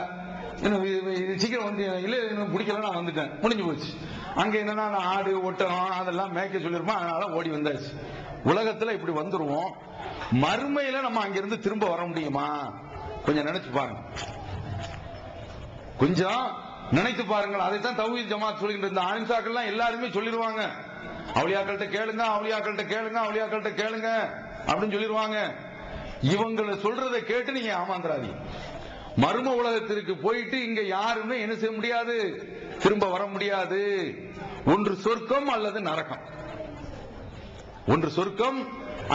சீக்கிரம் வந்து இல்ல பிடிக்கல, நான் வந்துட்டேன், முடிஞ்சு போச்சு. அங்க என்னன்னா ஆடு ஒட்டகம் அதெல்லாம் மேய்க்க சொல்லிருப்பான். அதனால ஓடி வந்தாச்சு. உலகத்துல இப்படி வந்துருவோம், மறுமையில நம்ம அங்கிருந்து திரும்ப வர முடியுமா? கொஞ்சம் நினைச்சு பாருங்க, கொஞ்சம் நினைத்து பாருங்கள். அதைத்தான் தௌஹீத் ஜமாத் சொல்கின்ற இந்த ஆலிம்சாக்கள்லாம் எல்லாருமே சொல்லிடுவாங்க, அவுலியாக்கள்கிட்ட கேளுங்க, அவுலியாக்கள்கிட்ட கேளுங்க, அவுலியாக்கள்கிட்ட கேளுங்க அப்படின்னு சொல்லிடுவாங்க. இவங்களை சொல்றதை கேட்டு நீங்க ஏமாந்துறாதீங்க. மர்ம உலகத்திற்கு போயிட்டு இங்க யாருமே என்ன செய்ய முடியாது, திரும்ப வர முடியாது. ஒன்று சொர்க்கம் அல்லது நரகம், ஒன்று சொர்க்கம்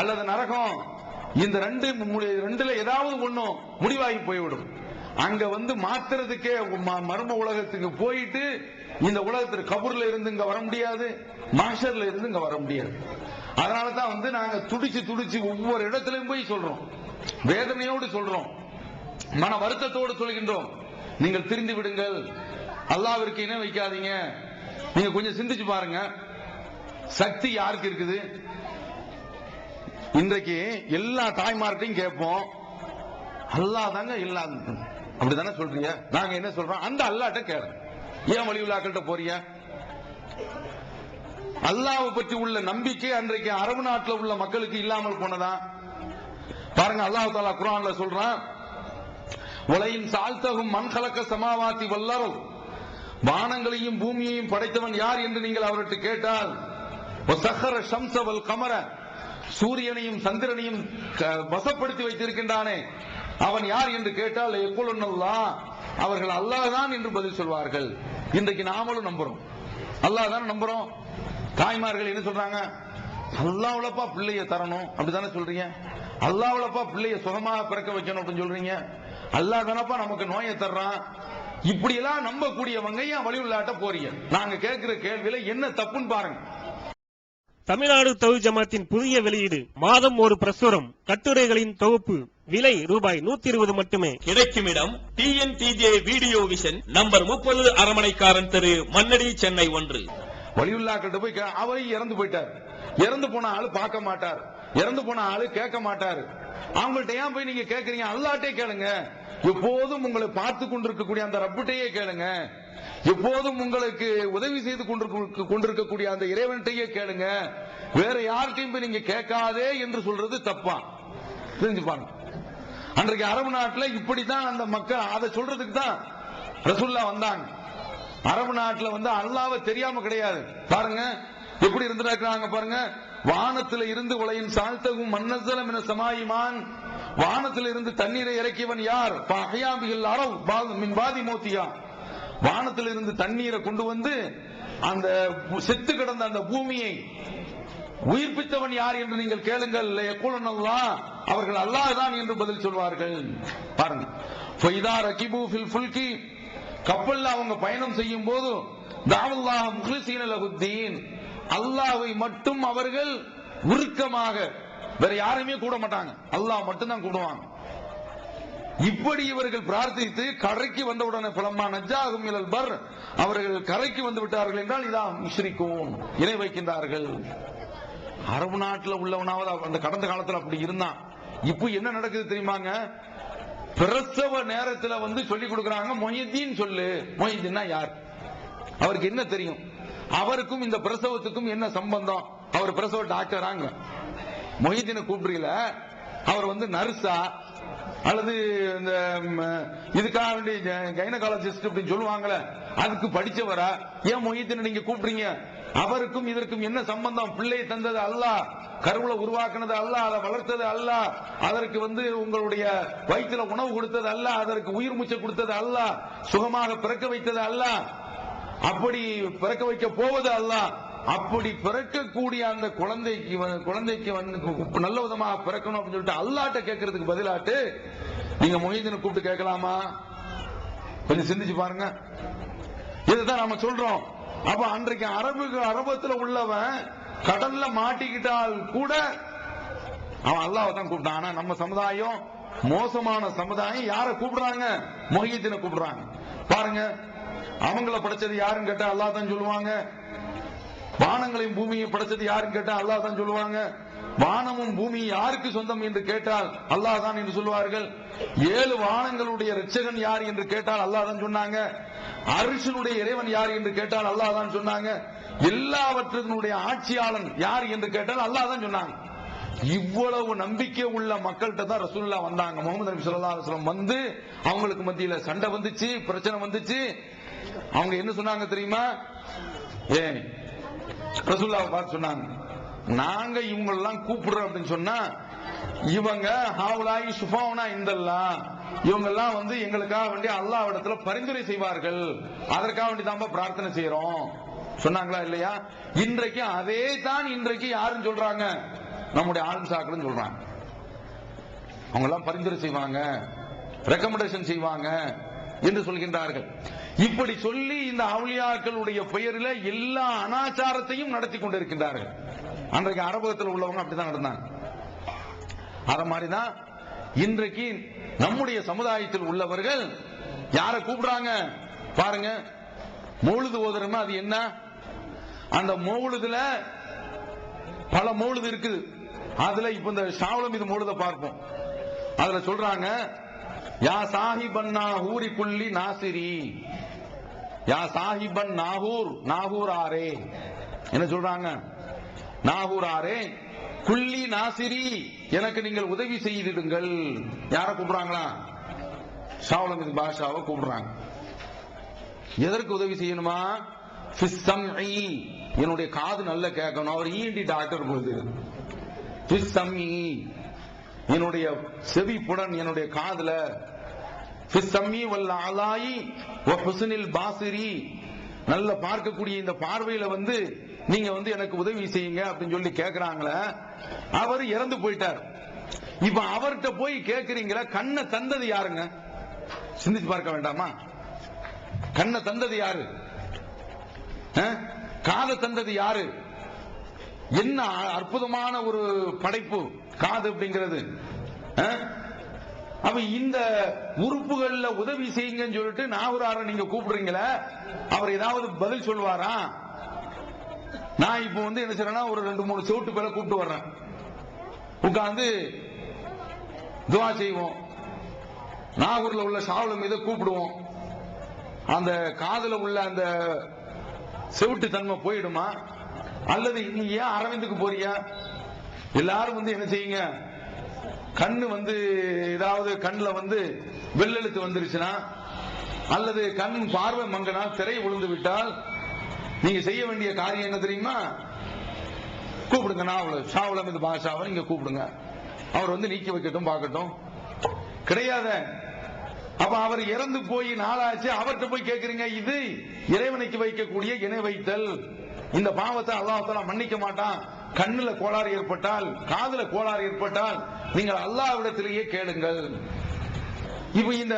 அல்லது நரகம். இந்த ரெண்டுல ஏதாவது ஒண்ணும் முடிவாகி போய்விடும். அங்க வந்து மாத்துறதுக்கே மர்ம உலகத்துக்கு போயிட்டு இந்த உலகத்திற்கு கபூர்ல இருந்து இங்க வர முடியாது, மாஷர்ல இருந்து இங்க வர முடியாது. அதனாலதான் வந்து நாங்க துடிச்சு துடிச்சு ஒவ்வொரு இடத்திலும் போய் சொல்றோம், வேதனையோடு சொல்றோம், மன வருத்தத்தோடு சொல்கின்றோம், நீங்கள் திரிந்து விடுங்கள், அல்லாஹ்விற்கு இணை வைக்காதீங்க. நீங்க கொஞ்சம் சிந்திச்சு பாருங்க, சக்தி யாருக்கு இருக்குது? இன்றைக்கு எல்லா தாய்மார்கிட்டையும் கேட்போம், அல்லாஹ் தாங்க எல்லாம், அப்படித்தானே சொல்றீங்க? நாங்க என்ன சொல்றோம், அந்த அல்லாஹ்ட்ட கேளுங்க. ஏன் வலியுல்லாக்கள்கிட்ட போறீங்க? அல்லாஹ்வை பற்றி உள்ள நம்பிக்கை அன்றைக்கு அரபு நாட்டில் உள்ள மக்களுக்கு இல்லாமல் போனதா? பாருங்க, அல்லாஹ் தஆலா குர்ஆன்ல சொல்றான், வலையின் சால்தகும் மன் கலக்க சமாவாத்தி வல்லரும், வானங்களையும் பூமியையும் படைத்தவன் யார் என்று நீங்கள் அவர்கிட்ட கேட்டால், வசஹர ஷம்ஸ வல் கமர, சூரியனையும் சந்திரனையும் வசப்படுத்தி வைத்திருக்கின்றானே அவன் யார் என்று கேட்டால், யகுலுன்னல்லாஹ், அவர்கள் அல்லாஹ் தான் என்று பதில் சொல்வார்கள். இன்றைக்கு நாமளும் நம்புறோம், அல்லாஹ் தான் நம்புறோம். தாய்மார்கள் என்ன சொல்றாங்க, அல்லாஹ்வுலப்பா பிள்ளைய தரணும் அப்படித்தானே சொல்றீங்க, அல்லாஹ்வுலப்பா பிள்ளைய சுகமாக பிறக்க வைக்கணும் அப்படின்னு சொல்றீங்க, அல்லாஹ் தானப்பா நமக்கு நோயை தர்றான். இப்படி எல்லாம் நம்பக்கூடியவங்க ஏன் வலியுல்லாட்ட போறீங்க? நாங்க கேட்கிற கேள்வியில என்ன தப்புன்னு பாருங்க. தமிழ்நாடு தௌஹீத் ஜமாத்தின் புதிய வெளியீடு, மாதம் ஒரு பிரசுரம், கட்டுரைகளின் தொகுப்பு, விலை ரூபாய் 120 மட்டுமே. கிடைக்கும் இடம் TNTJ வீடியோ விஷன், நம்பர் 30, அரமனைக்காரன் தெரு, மண்ணடி, சென்னை 1. வலியுல்லாக்கிட்ட போய் அவரை இறந்து போயிட்டார், இறந்து போன ஆளு பார்க்க மாட்டார், இறந்து போன ஆளு கேட்க மாட்டார். அவங்கள்ட்ட ஏன் போய் நீங்க கேட்கறீங்க? அல்லாஹ்ட்டே கேளுங்க. எப்போதும் உங்களை பார்த்து கொண்டிருக்கக்கூடிய அந்த ரப்புட்டையே கேளுங்க. எப்போதும் உங்களுக்கு உதவி செய்து கொண்டிருக்கக்கூடிய அந்த இறைவன்கிட்டயே கேளுங்க. வேற யார்கிட்டையும் போய் நீங்க கேட்காதே என்று சொல்றது தப்பா? தெரிஞ்சு பாருங்க. அன்றைக்கு அரபு நாட்டில் இப்படித்தான் அந்த மக்கள் அதை சொல்றதுக்கு தான் ரசூலுல்லாஹ் வந்தாங்க. அரபு நாட்டில் வந்து அல்லாஹ்வை தெரியாம கிடையாது. பாருங்க எப்படி இருந்திருக்காங்க பாருங்க. வானத்தில் இருந்து உலகின் சாழ்த்தகும் மன்னசல மின சமாயிமான், வானத்தில் இருந்து தண்ணீரை இறக்கியவன் யார்? பஹயாபிகள் அரவ் மின் பாதி மோத்தியா, வானத்தில் இருந்து தண்ணீரை கொண்டு வந்து அந்த செத்து கிடந்த அந்த பூமியை உயிர்ப்பித்தவன் யார் என்று நீங்கள் கேளுங்கள். யகுலுன்னல்லாஹ், அவர்கள் அல்லாஹ் தான் என்று பதில் சொல்வார்கள். பாருங்க, ஃபைதா ரகிபு ஃபில் ஃபுல்கி, கப்பல்ல அவங்க பயணம் செய்யும் போது தஅவல்லாஹ் முக்லிஸீன லஹுத்தீன், அல்லாஹ்வை மட்டும் அவர்கள் உருக்கமாக, வேற யாரையுமே கூட மாட்டாங்க, அல்லாஹ் மட்டும் தான் கூடுவாங்க. இப்படி இவர்கள் பிரார்த்தித்து கரைக்கு வந்தவுடனே பலம்மா நஜ்ஜாஹும் இலல் பர், அவர்கள் கரைக்கு வந்து விட்டார்கள் என்றால் இதான் முஷ்ரிகூன், இணை வைக்கின்றார்கள். அரபு நாட்டில் உள்ளவனாவது அந்த கடந்த காலத்தில் அப்படி இருந்தான். இப்ப என்ன நடக்குது தெரியுமாங்க? பிரசவ நேரத்தில் வந்து சொல்லி கொடுக்கறாங்க, மொஹிதீன் சொல்லு. மொஹிதீன்னா யார்? அவருக்கு என்ன தெரியும்? அவருக்கும் இந்த பிரசவத்துக்கும் என்ன சம்பந்தம்? அவர் பிரசவ டாக்டராங்க. மொஹிதீனை கூப்பிடுறீங்கள, அவர் வந்து நர்ஸா அல்லது இந்த இதுக்காக வேண்டி கைனகாலஜிஸ்ட் அப்படின்னு சொல்லுவாங்களே, அதுக்கு படிச்சவரா? ஏன் மொஹிதீனை நீங்க கூப்பிடுறீங்க? அவருக்கும் இதற்கும் என்ன சம்பந்தம்? பிள்ளை தந்தது அல்லாஹ், கருவுல உருவாக்குனது அல்லாஹ், அதை வளர்த்தது அல்லாஹ், அதற்கு வந்து உங்களுடைய வயிற்றுல உணவு கொடுத்தது அல்லாஹ், அதற்கு உயிர் மூச்சை கொடுத்தது அல்லாஹ், சுகமாக பிறக்க வைத்தது அல்லாஹ், அப்படி பிறக்க வைக்க போவது அல்லாஹ். அப்படி பிறக்கக்கூடிய அந்த குழந்தைக்கு வந்து நல்ல விதமாக பிறக்கணும் அப்படின்னு சொல்லிட்டு அல்லாஹ்ட்ட கேட்கறதுக்கு பதிலாட்டு நீங்க மொஹிதீனை கூப்பிட்டு கேட்கலாமா? கொஞ்சம் சிந்திச்சு பாருங்க. இதுதான் நாம சொல்றோம். அப்ப அன்றைக்கு அரபத்துல உள்ளவன் கடல்ல மாட்டிக்கிட்டால் கூட அவன் அல்லாஹ்வை தான் கூப்பிட்டான். ஆனா நம்ம சமுதாயம் மோசமான சமுதாயம், யாரை கூப்பிடுறாங்க? மொஹிதீனை கூப்பிடுறாங்க. பாருங்க, அவங்கள படைச்சது யாருன்னு கேட்டா அல்லாஹ் தான் சொல்லுவாங்க. வானங்களையும் பூமியை படைச்சது யாருன்னு கேட்டா அல்லாஹ் தான் சொல்லுவாங்க. வானமும் பூமி யாருக்கு சொந்தம் என்று கேட்டால் அல்லாஹ் தான் என்று சொல்வார்கள். 7 வானங்களுடைய இரட்சகன் யார் என்று கேட்டால் அல்லாஹ் தான் சொன்னாங்க. அர்ஷினுடைய இறைவன் யார் என்று கேட்டால் அல்லாஹ் தான் சொன்னாங்க. எல்லாவற்றினுடைய ஆட்சியாளன் யார் என்று கேட்டால் அல்லாஹ் தான் சொன்னாங்க. இவ்வளவு நம்பிக்கை உள்ள மக்கள்கிட்ட தான் ரசூலுல்லாஹ் வந்தாங்க. முகமது நபி ஸல்லல்லாஹு அலைஹி வஸல்லம் வந்து அவங்களுக்கு மத்தியில சண்டை வந்துச்சு, பிரச்சனை வந்துச்சு. அவங்க என்ன சொன்னாங்க தெரியுமா? ரசூலுல்லாஹ் பார்த்து சொன்னாங்க, நாங்க இவங்களெல்லாம் கூப்பிடுறோம் அப்படின்னு சொன்னா இவங்க ஹாவுலாயி சுஃபாவுனா இந்தல்லாம் இவங்க எல்லாம் வந்து எங்களுக்காக வேண்டி அல்லாஹ்விடத்துல பரிந்துரை செய்வார்கள், அதற்காக வேண்டி தான் பிரார்த்தனை செய்யறோம் சொன்னாங்களா இல்லையா? இன்றைக்கு அதே தான் இன்றைக்கு யாரும் சொல்றாங்க, நம்முடைய ஆளுசாக்களும் சொல்றாங்க. அவங்க எல்லாம் பரிந்துரை செய்வாங்க, ரெக்கமெண்டேஷன் செய்வாங்க என்று சொல்கின்றார்கள். இப்படி சொல்லி இந்த அவுலியாக்களுடைய பெயரில் எல்லா அனாச்சாரத்தையும் நடத்தி கொண்டிருக்கின்றார்கள். அன்றைக்கு அரபகத்தில் உள்ளவங்க அப்படிதான் நடந்தாங்க. அத மாதிரிதான் இன்றைக்கு நம்முடைய சமுதாயத்தில் உள்ளவர்கள் யாரை கூப்பிடுறாங்க பாருங்க. மௌலிது ஓதுறோமா, அது என்ன? அந்த மௌலிதுல பல மௌலிது இருக்குது. அதுல இப்ப இந்த ஷாவுலம் இது மௌலித பார்ப்போம். அதுல சொல்றாங்க, யா சாஹிபன் நாகூரி குல்லி நாசிரி, யா சாஹிபன் நாகூர், நாகூர் ஆரே. என்ன சொல்றாங்க? நாகூர் ஆரே குல்லி நாசிரி, எனக்கு நீங்கள் உதவி செய்திடுங்கள். யார கூப்பிடுறாங்களா? ஷாவுலம் இது பாஷாவை கூப்பிடுறாங்க. எதற்கு உதவி செய்யணுமா? என்னுடைய காது நல்ல கேட்கணும். அவர் ஈண்டி டாக்டர் போது என்னுடைய செவிப்புடன் என்னுடைய காதுல நல்ல பார்க்கக்கூடிய இந்த பார்வையில வந்து நீங்க வந்து எனக்கு உதவி செய்யுங்க அப்படின்னு சொல்லி கேக்குறாங்களே. அவர் இறந்து போயிட்டார். இப்ப அவர்கிட்ட போய் கேக்குறீங்களா? கண்ணை தந்தது யாருங்க? சிந்திச்சு பார்க்க வேண்டாமா? கண்ணை தந்தது யாரு? காதை தந்தது யாரு? என்ன அற்புதமான ஒரு படைப்பு காது அப்படிங்கிறது. அப்ப இந்த உறுப்புகள்ல உதவி செய்யுங்கன்னு சொல்லிட்டு நாகூரார நீங்க கூப்பிடுறீங்களா? அவர் ஏதாவது பதில் சொல்வாரா? நான் இப்ப வந்து என்ன செய்யறேன்னா, ஒரு 2-3 செவிட்டு பேரை கூப்பிட்டு வர்றேன். உட்கார்ந்து துவா செய்வோம். நாகூர்ல உள்ள ஷாவுலம் மீது கூப்பிடுவோம். அந்த காதுல உள்ள அந்த செவிட்டு தன்மை போயிடுமா? அல்லது நீ ஏன் அரவிந்துக்கு போறியா? எல்லாரும் வந்து என்ன செய்யுங்க, கண்ணு வந்து ஏதாவது கண்ணுல வந்து வெள்ளெழுத்து வந்துருச்சுன்னா, அல்லது கண் பார்வை மங்கனா, திரை விழுந்து விட்டால் நீங்க செய்ய வேண்டிய காரியம் என்ன தெரியுமா? கூப்பிடுங்க. நான் ஷாவுலம் இந்த பாஷாவை நீங்க கூப்பிடுங்க. அவர் வந்து நீக்கி வைக்கட்டும், பார்க்கட்டும். கிடையாத. அப்ப அவர் இறந்து போய் நாளாச்சு, அவர்கிட்ட போய் கேட்கறீங்க. இது இறைவனுக்கு வைக்கக்கூடிய இணை வைத்தல். இந்த பாவத்தை அல்லாஹ் தஆலா மன்னிக்க மாட்டான். கண்ணுல கோளாறு ஏற்பட்டால், காதுல கோளாறு ஏற்பட்டால் நீங்கள் அல்லாஹ்விடத்திலேயே கேளுங்கள். இப்ப இந்த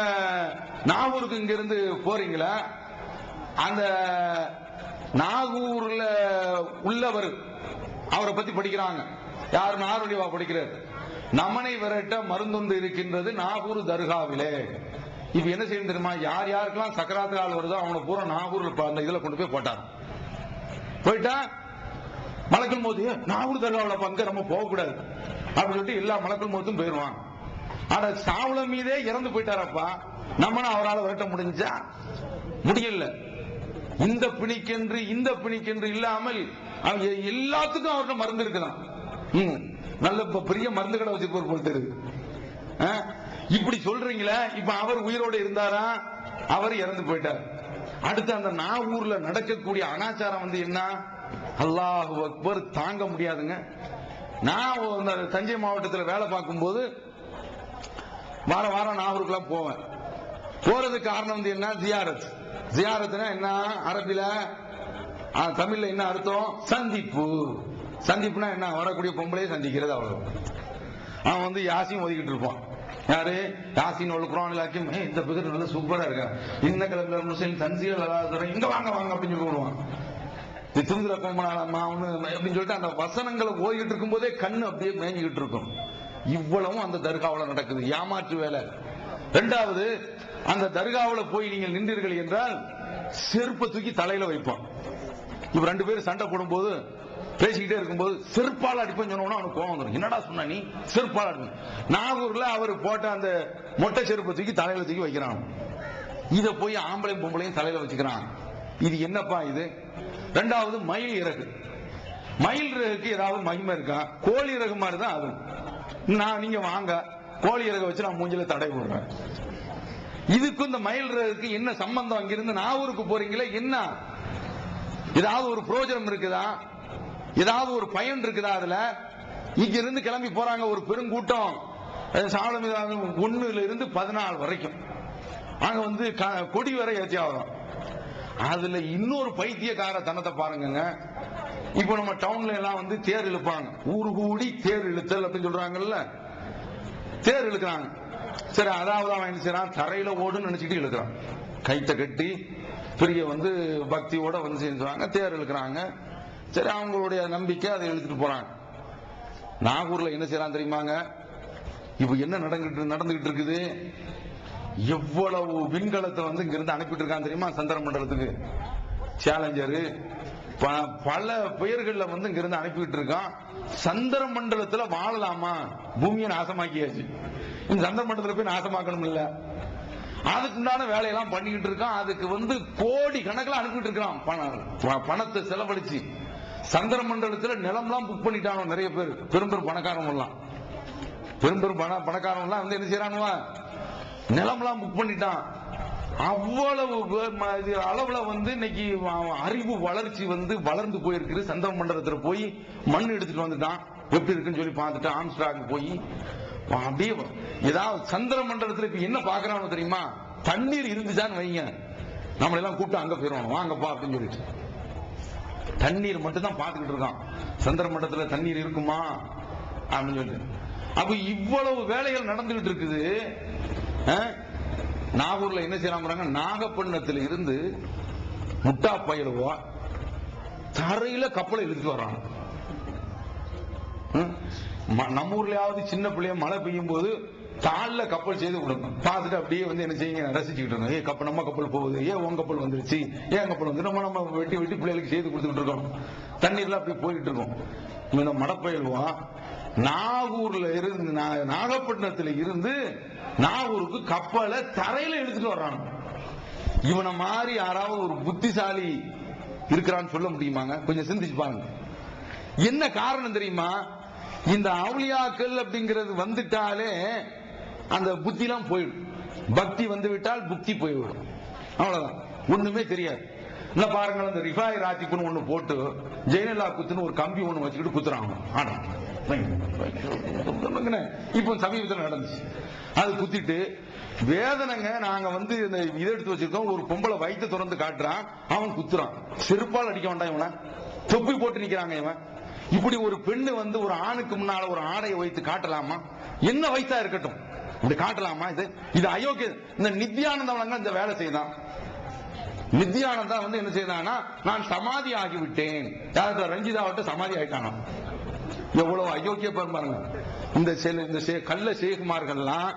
நாகூருக்கு இங்க இருந்து போறீங்களா? அந்த நாகூர்ல உள்ளவர் அவரை பத்தி படிக்கிறாங்க. யாரு? நாகூர்வா படிக்கிறார். நமனை விரட்ட மருந்தொன்று இருக்கின்றது நாகூர் தர்காவிலே. இப்ப என்ன செய்யும் தெரியுமா? யார் யாருக்கெல்லாம் சக்கராத்து கால் வருதோ அவனை பூரா நாகூர்ல அந்த இதுல கொண்டு போய் போட்டார். போயிட்டா மலக்குள் மௌத், நாகூர் தர்காவில் பங்கு நம்ம போகக்கூடாது அப்படின்னு சொல்லிட்டு எல்லா மலக்குள் மௌத்தும் போயிடுவான். ஆனா ஷாவுலம் மீதே இறந்து போயிட்டாரப்பா, நம்ம அவரால் விரட்ட முடிஞ்சா? முடியல. இந்த பிணிக்கென்று இந்த பிணிக்கென்று இல்லாமல் எல்லாத்துக்கும் அவர்கிட்ட மருந்து இருக்குதான். நல்ல பெரிய மருந்து கடை வச்சிருப்பார் போல் தெரியுது. இப்படி சொல்றீங்களா? இப்ப அவர் உயிரோடு இருந்தாரா? அவர் இறந்து போயிட்டார். அடுத்து அந்த நாகூர்ல நடக்கக்கூடிய அனாச்சாரம் வந்து என்ன? அல்லாஹு அக்பர், தாங்க முடியாதுங்க. நான் தஞ்சை மாவட்டத்தில் வேலை பார்க்கும் போது வாரம் வாரம் நாகூருக்குலாம் போவேன். போறதுக்கு காரணம் வந்து என்ன? ஜியாரத். ஜியாரத்னா என்ன? அரபில தமிழ்ல என்ன அர்த்தம்? சந்திப்பு. சந்திப்புனா என்ன? வரக்கூடிய பொம்பளையே சந்திக்கிறது, அவ்வளவு. அவன் வந்து யாசின் ஒதுக்கிட்டு இருப்பான். யாரு? யாசின் குர்ஆன் இலாக்கியம். இந்த பிகர் நல்ல சூப்பரா இருக்கா, இந்த கிளம்பி முஸ்லிம் தன்சீல் இங்க வாங்க வாங்க அப்படின்னு சொல்லுவான். திருந்திர கோமனாலம்மா அப்படின்னு சொல்லிட்டு அந்த வசனங்களை ஓதிக்கிட்டு இருக்கும் போதே கண்ணு அப்படியே மேஞ்சிக்கிட்டு இருக்கும். இவ்வளவும் அந்த தர்காவில் நடக்குது. ஏமாற்று வேலை. இரண்டாவது, அந்த தர்காவில் போய் நீங்கள் நின்றீர்கள் என்றால் செருப்பை தூக்கி தலையில வைப்பான். இப்ப 2 பேரும் சண்டை போடும்போது பேசிக்கிட்டே இருக்கும்போது செருப்பால் அடிப்பேன்னு சொன்னோம்னா அவனுக்கு கோவம் வந்துடும். என்னடா சொன்ன நீ? செருப்பால் அடிப்பேன். நாகூர்ல அவர் போட்ட அந்த மொட்டை செருப்பை தூக்கி தலையில தூக்கி வைக்கிறான். இத போய் ஆம்பளையும் பொம்பளையும் தலையில வச்சுக்கிறான். இது என்னப்பா இது? இரண்டாவது, மயில் இறகு. மயில் ரகுக்கு ஏதாவது மகிமை இருக்கா? கோழி ரகு மாதிரி தான் அது. நீங்க வாங்க, கோழி ரகு வச்சு நான் மூஞ்சில தடை போடுறேன். இதுக்கும் இந்த மயில் ரகுக்கு என்ன சம்பந்தம்? அங்கிருந்து நாகூருக்கு போறீங்களே, என்ன ஏதாவது ஒரு பிரயோஜனம் இருக்குதா? ஏதாவது ஒரு பயன் இருக்குதா? அதுல இங்க இருந்து கிளம்பி போறாங்க ஒரு பெருங்கூட்டம், சாவளமி 1 இருந்து 14 வரைக்கும். அங்க வந்து கொடி வரை ஏற்றி ஆகும். அதுல இன்னொரு பைத்தியக்கார தனத்தை பாருங்க. இப்ப நம்ம டவுன்ல எல்லாம் வந்து தேர் இழுப்பாங்க, ஊரு கூடி தேர் இழுத்தல் அப்படின்னு சொல்றாங்கல்ல, தேர் இழுக்கிறாங்க. சரி, அதாவது அவன் என்ன செய்யறான், தரையில ஓடுன்னு நினைச்சிட்டு இழுக்கிறான், கைத்த கட்டி பெரிய வந்து பக்தியோட வந்து செஞ்சுவாங்க, தேர் இழுக்கிறாங்க. சரி, அவங்களுடைய நம்பிக்கை அதை இழுத்துட்டு போறாங்க. நாகூர்ல என்ன செய்யறான் தெரியுமாங்க? இப்ப என்ன நடந்துகிட்டு இருக்குது? எவ்வளவு விண்கலத்தை வந்து இங்க இருந்து அனுப்பிட்டு இருக்கான் தெரியுமா சந்திர மண்டலத்துக்கு? சேலஞ்சரு பல பெயர்கள்ல வந்து இங்க இருந்து அனுப்பிட்டு இருக்கான். சந்திர மண்டலத்துல வாழலாமா? பூமியை நாசமாக்கியாச்சு, இந்த சந்திர மண்டலத்துல போய் நாசமாக்கணும் இல்ல, அதுக்குண்டான வேலையெல்லாம் பண்ணிக்கிட்டு இருக்கான். அதுக்கு வந்து கோடி கணக்கில் அனுப்பிட்டு இருக்கான், பணத்தை செலவழிச்சு. சந்திர மண்டலத்துல நிலம்லாம் புக் பண்ணிட்டானோ நிறைய பேர், பெரும் பணக்காரங்க எல்லாம், பெரும் பணக்காரங்க எல்லாம் வந்து என்ன செய்யறானுவா, நிலம்லாம் புக் பண்ணிட்டான். அவ்வளவு அளவுல வந்து இன்னைக்கு அறிவு வளர்ச்சி வந்து வளர்ந்து போயிருக்கு. சந்திர மண்டலத்துல போய் மண் எடுத்துட்டு வந்துட்டான், எப்படி இருக்குன்னு சொல்லி பார்த்துட்டு ஆம்ஸ்ட்ராங் போய் அப்படியே ஏதாவது சந்திர மண்டலத்துல இப்ப என்ன பாக்குறாங்க தெரியுமா? தண்ணீர் இருந்துச்சான்னு வைங்க, நம்மள எல்லாம் கூப்பிட்டு அங்க போயிடுவாங்க, வாங்கப்பா அப்படின்னு சொல்லிட்டு. தண்ணீர் மட்டும் தான் பார்த்துக்கிட்டு இருக்கான். சந்திர மண்டலத்துல தண்ணீர் இருக்குமா அப்படின்னு சொல்லி. அப்ப இவ்வளவு வேலைகள் நடந்துகிட்டு இருக்குது. நாகூர்ல என்ன செய்யறாங்க, நாகப்பட்டினத்தில் இருந்து முட்டா பயிலுவா தரையில கப்பலை இழுத்துட்டு வர்றாங்க. நம்ம ஊர்லயாவது சின்ன பிள்ளைய மழை பெய்யும் போது தாழ்ல கப்பல் செய்து கொடுக்கும், பார்த்துட்டு அப்படியே வந்து என்ன செய்யுங்க, ரசிச்சுக்கிட்டு இருக்கோம். ஏ கப்பல், நம்ம கப்பல் போகுது, ஏன் உங்க கப்பல் வந்துருச்சு, ஏன் கப்பல் வந்து நம்ம வெட்டி வெட்டி பிள்ளைகளுக்கு செய்து கொடுத்துக்கிட்டு இருக்கோம். தண்ணீர்ல அப்படி போயிட்டு இருக்கோம். இந்த மடப்பயல்வா நாகூர்ல இருந்து, நாகப்பட்டினத்துல இருந்து நாகூருக்கு கப்பலை தரையில எடுத்துட்டு வர்றாங்க. இவனை மாதிரி யாராவது ஒரு புத்திசாலி இருக்கிறான்னு சொல்ல முடியுமாங்க? கொஞ்சம் சிந்திச்சு பாருங்க. என்ன காரணம் தெரியுமா? இந்த அவுலியாக்கள் அப்படிங்கிறது வந்துட்டாலே அந்த புத்தி எல்லாம் போயிடும். பக்தி வந்து விட்டால் புக்தி போய்விடும், அவ்வளவுதான், ஒண்ணுமே தெரியாது. இல்ல பாருங்க, அந்த ரிஃபாய் ராத்திக்குன்னு ஒண்ணு போட்டு ஜெயலலிதா குத்துன்னு ஒரு கம்பி ஒண்ணு வச்சுக்கிட்டு குத்துறாங்க. இப்ப சமீபத்தில் நடந்துச்சு, அது குத்திட்டு வேதனைங்க. நாங்க வந்து இந்த இதை எடுத்து வச்சிருக்கோம், ஒரு பொம்பளை வயிற்று திறந்து காட்டுறான், அவன் குத்துறான். செருப்பால் அடிக்க வேண்டாம், இவனை தொப்பி போட்டு நிக்கிறாங்க. இவன் இப்படி ஒரு பெண்ணு வந்து ஒரு ஆணுக்கு முன்னால ஒரு ஆடையை வைத்து காட்டலாமா? என்ன வயசா இருக்கட்டும், இப்படி காட்டலாமா? இது அயோக்கிய. இந்த நித்யானந்தம் இந்த வேலை செய்தான். நித்யானந்தா வந்து என்ன செய்தானா, நான் சமாதி ஆகிவிட்டேன். ரஞ்சிதாவிட்ட சமாதி ஆயிட்டானா? எவ்வளவு அயோக்கிய பாருங்க. இந்த கள்ள சேகுமார்கள்லாம்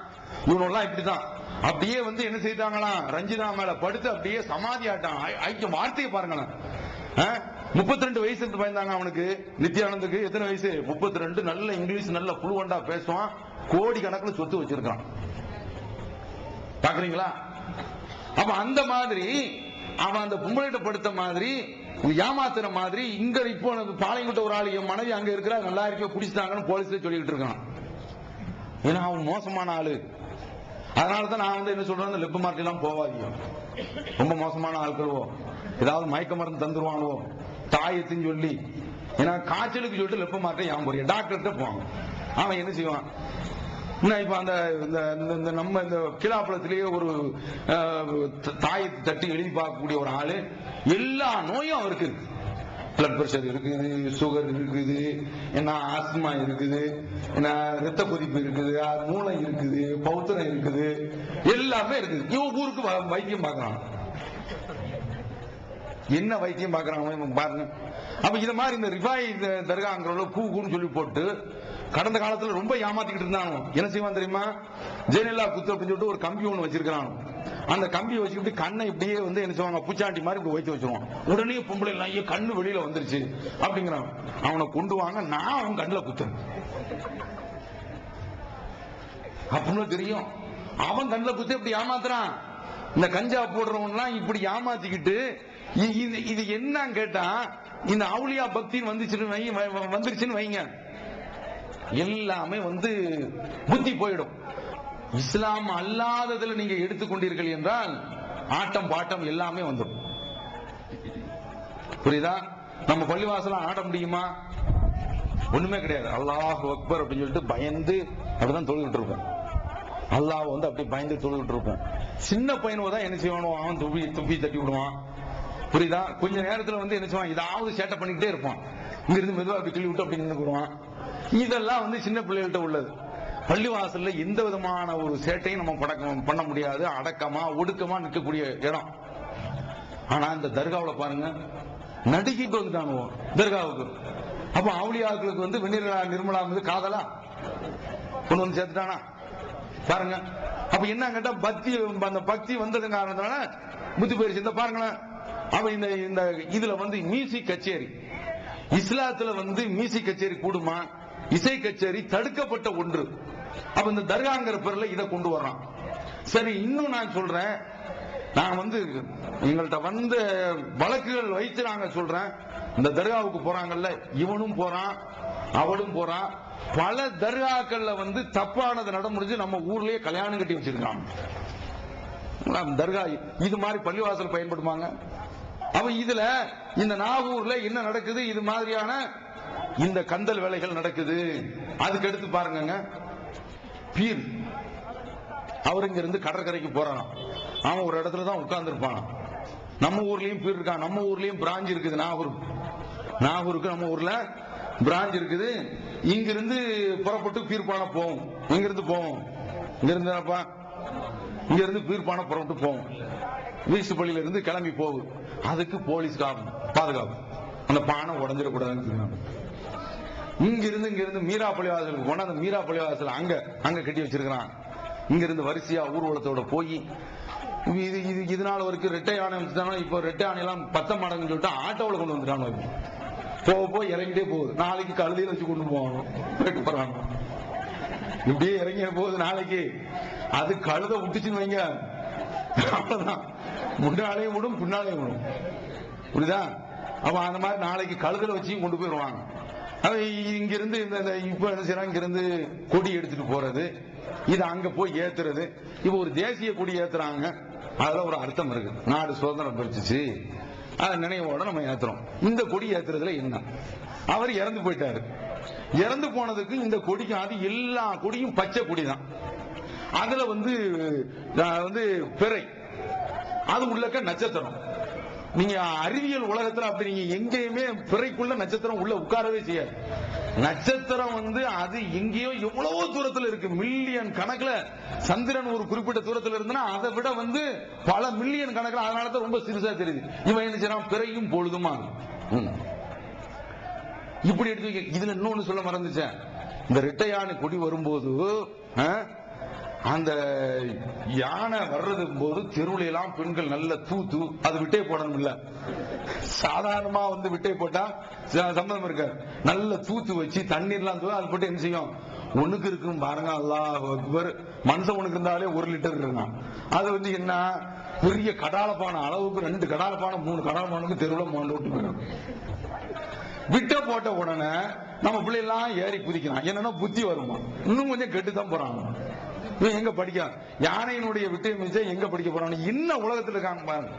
இவனெல்லாம் இப்படிதான், அப்படியே வந்து என்ன செய்தாங்களாம், ரஞ்சிதா மேல படுத்து அப்படியே சமாதி ஆட்டான். ஐக்கிய வார்த்தையை பாருங்களேன். 32 வயசு இருந்து பயந்தாங்க அவனுக்கு. நித்யானந்துக்கு எத்தனை வயசு? 32. நல்ல இங்கிலீஷ் நல்ல புளுவண்டா பேசுவான், கோடி கணக்கில் சொத்து வச்சிருக்கான். பாக்குறீங்களா? அப்ப அந்த மாதிரி அவன் அந்த பொம்பளைட்ட படுத்த மாதிரி ஏமாத்துற மாதிரி இங்க இப்போ பாளையங்கிட்ட ஒரு ஆள், என் மனைவி அங்க இருக்கிற நல்லா இருக்க குடிச்சிட்டாங்கன்னு போலீஸ்ல சொல்லிட்டு இருக்கான். ஏன்னா அவன் மோசமான ஆளு. அதனாலதான் நான் வந்து என்ன சொல்றேன், லெப் மார்க்கெட் எல்லாம் போவாதீங்க, ரொம்ப மோசமான ஆட்களோ, ஏதாவது மயக்க மருந்து தந்துருவானோ தாயத்தின்னு சொல்லி. ஏன்னா காய்ச்சலுக்கு சொல்லிட்டு லெப் மார்க்கெட் ஏன் போறீங்க, டாக்டர்கிட்ட போவாங்க. அவன் என்ன செய்வான், இப்ப அந்த நம்ம இந்த கிலாப்பழத்திலேயே ஒரு தாயத்தை தட்டி எழுதி பார்க்கக்கூடிய ஒரு ஆளு, எல்லா நோயும் அவருக்கு இருக்கு. பிளட் பிரஷர் இருக்குது, சுகர் இருக்குது, என்ன ஆஸ்மா இருக்குது, என்ன ரத்த கொதிப்பு இருக்குது, மூளை இருக்குது, பௌத்தனை இருக்குது, எல்லாமே இருக்குது. இவன் ஊருக்கு வைத்தியம் பார்க்கறான். என்ன வைத்தியம் பார்க்கறான் பாருங்க. அப்ப இத மாதிரி இந்த ரிஃபாய் தர்காங்கிறவங்க கூன்னு சொல்லி போட்டு கடந்த காலத்துல ரொம்ப ஏமாத்திக்கிட்டு இருந்தாங்க. என்ன செய்வான் தெரியுமா, ஜெயலலிதா குத்து அப்படின்னு சொல்லிட்டு ஒரு கம்பி ஒண்ணு வச்சிருக்கான். அந்த கம்பியை வச்சுக்கிட்டு கண்ணை இப்படியே வந்து என்ன செய்வாங்க, பூச்சாண்டி மாதிரி இப்படி வைத்து வச்சிருவான். உடனே பொம்பளை எல்லாம் கண்ணு வெளியில வந்துருச்சு அப்படிங்கிறான். அவனை கொண்டு வாங்க, நான் அவன் கண்ணுல குத்துறேன் அப்படின்னு தெரியும். அவன் கண்ணுல குத்து இப்படி ஏமாத்துறான். இந்த கஞ்சா போடுறவன்லாம் இப்படி ஏமாத்திக்கிட்டு இது என்ன கேட்டா, இந்த அவுலியா பக்தின்னு வந்துருச்சுன்னு வைங்க, எல்லாமே புத்தி போயிடும். இஸ்லாம் அல்லாததுல நீங்க எடுத்துக்கொண்டீர்கள் என்றால் ஆட்டம் பாட்டம் எல்லாமே வந்துடும். புரியுதா? நம்ம பள்ளிவாசல ஆட முடியுமா? ஒண்ணுமே கிடையாது. அல்லாஹ் அக்பர் அப்படின்னு சொல்லிட்டு பயந்து அப்படிதான் தொழுகிட்டு இருப்போம். அல்லாஹ் அப்படி பயந்து தொழுகிட்டு இருப்போம். சின்ன பையனோ தான் என்ன செய்வானோ அவன் துப்பி தட்டி விடுவான். புரியுதா? கொஞ்ச நேரத்துல என்ன செய்வான், ஏதாவது சேட்டை பண்ணிக்கிட்டே இருப்பான். இங்க இருந்து மெதுவா அப்படி கிள்ளி விட்டு அப்படி நின்னுக்குவான். இதெல்லாம் சின்ன பிள்ளைகள்கிட்ட உள்ளது. பள்ளிவாசல்ல எந்த விதமான ஒரு சேட்டையும் நம்ம பண்ண முடியாது. அடக்கமா ஒடுக்கமா நிற்கக்கூடிய இடம். ஆனா இந்த தர்காவுல பாருங்க, நடிகைக்கு வந்துட்டானோ தர்காவுக்கு. அப்ப அவுலியாக்களுக்கு வெந்நீர் நிர்மலா காதலா கொண்டு வந்து சேர்த்துட்டானா பாருங்க. அப்ப என்ன கேட்டா அந்த பக்தி வந்தது காரணத்தினால புத்தி போயிருச்சு. இந்த பாருங்களேன், அப்ப இந்த இதுல மியூசிக் கச்சேரி, இஸ்லாத்துல மியூசிக் கச்சேரி கூடுமா? இசை கச்சேரி தடுக்கப்பட்ட ஒன்று. அப்ப இந்த தர்காங்கிற பேர்ல இதை கொண்டு வர்றான். சரி, இன்னும் நான் சொல்றேன், நான் எங்கள்கிட்ட வழக்குகள் வைத்து நாங்க சொல்றேன், இந்த தர்காவுக்கு போறாங்கல்ல, இவனும் போறான் அவளும் போறான். பல தர்காக்கள்ல தப்பானது நடமுடிஞ்சு நம்ம ஊர்லயே கல்யாணம் கட்டி வச்சிருக்காங்க. தர்கா இது மாதிரி பள்ளிவாசல் பயன்படுமாங்க? அப்ப இதுல இந்த நாகூர்ல என்ன நடக்குது? இது மாதிரியான இந்த கந்தல் வேலைகள் நடக்குது. அதுக்கு எடுத்து பாருங்க, பீர் அவர் இங்க இருந்து கடற்கரைக்கு போறான். அவன் ஒரு இடத்துல தான் உட்கார்ந்து இருப்பான். நம்ம ஊர்லயும் பீர் இருக்கான். நம்ம ஊர்லயும் பிராஞ்ச் இருக்குது. நாகூருக்கு நம்ம ஊர்ல பிராஞ்ச் இருக்குது. இங்கிருந்து புறப்பட்டு பீர்பானை போவோம். இங்கிருந்து போவோம். இங்க இருந்து பீர்பானை புறப்பட்டு போவோம். வீசுப்பள்ளியில இருந்து கிளம்பி போகுது. அதுக்கு போலீஸ் பாதுகாப்பு. அந்த பானை உடஞ்சிடக்கூடாதுன்னு இங்கிருந்து மீரா பள்ளிவாசலுக்கு போனா அந்த மீரா பள்ளிவாசல் அங்க கட்டி வச்சிருக்கிறான். இங்கிருந்து வரிசையா ஊர்வலத்தோட போய் இதனால வரைக்கும் ரெட்டை யானை வச்சுட்டாங்க. இப்போ ரெட்டை யானை எல்லாம் 10 மடங்குன்னு சொல்லிட்டு ஆட்டோவில் கொண்டு வந்துட்டாங்க. போய் இறங்கிட்டே போகுது. நாளைக்கு கழுதையில வச்சு கொண்டு போவாங்க. இப்படியே இறங்கிய போகுது. நாளைக்கு அது கழுதை விட்டுச்சுன்னு வைங்க, அவ்வளவுதான். முன்னாலேயும் விடும் பின்னாலேயும் விடும். புரியுதா? அப்ப அந்த மாதிரி நாளைக்கு கழுதையில வச்சு கொண்டு போயிருவாங்க. இங்கிருந்து இப்ப என்ன செய்யறாங்க, இங்கிருந்து கொடி எடுத்துட்டு போறது, இது அங்க போய் ஏத்துறது. இப்ப ஒரு தேசிய கொடி ஏத்துறாங்க. அதுல ஒரு அர்த்தம் இருக்கு. நாடு சுதந்திரம் பெற்றுச்சு, அது நினைவோட நம்ம ஏத்துறோம். இந்த கொடி ஏத்துறதுல என்ன? அவர் இறந்து போயிட்டாரு. இறந்து போனதுக்கு இந்த கொடிக்கு அது எல்லா கொடியும் பச்சை கொடி தான். அதுல பிறை, அது உள்ளக்க நட்சத்திரம். நீங்க அறிவியல் உலகத்துல அப்படி நீங்க எங்கேயுமே பிறைக்குள்ள நட்சத்திரம் உள்ள உட்காரவே செய்யாது. நட்சத்திரம் அது எங்கேயோ எவ்வளவோ தூரத்துல இருக்கு. மில்லியன் கணக்குல சந்திரன் ஒரு குறிப்பிட்ட தூரத்துல இருந்துன்னா அதை விட பல மில்லியன் கணக்குல, அதனாலதான் ரொம்ப சிறுசா தெரியுது. இவன் என்ன செய்யறான், பிறையும் பொழுதுமா. இப்படி எடுத்து இதுல இன்னொன்னு சொல்ல மறந்துச்சேன். இந்த ரெட்டை யானை கொடி வரும்போது அந்த யானை வர்றது போது தெருவுல எல்லாம் பெண்கள் நல்ல தூத்து, அது விட்டே போடணும் இல்ல, சாதாரணமா விட்டே போட்டா சம்மதம் இருக்க, நல்ல தூத்து வச்சு தண்ணீர்லாம் அது போட்டு என்ன செய்யும், ஒண்ணுக்கு இருக்கும் பாருங்க. அல்லாஹ் அக்பர், மனுஷன் ஒண்ணுக்கு இருந்தாலே 1 லிட்டர் இருக்கான். அது என்ன பெரிய கடாலப்பான அளவுக்கு 2 கடாலப்பான 3 கடாலப்பானுக்கு தெருவுல மோண்டு விட்டு போயிடும். விட்ட போட்ட உடனே நம்ம பிள்ளைலாம் ஏறி குதிக்கிறான். என்னன்னா புத்தி வருமா, இன்னும் கொஞ்சம் கெட்டுதான் போறாங்க. எங்க படிக்க யானையினுடைய விட்டு எங்க படிக்க போறாங்க, என்ன உலகத்தில் இருக்காங்க பாருங்க.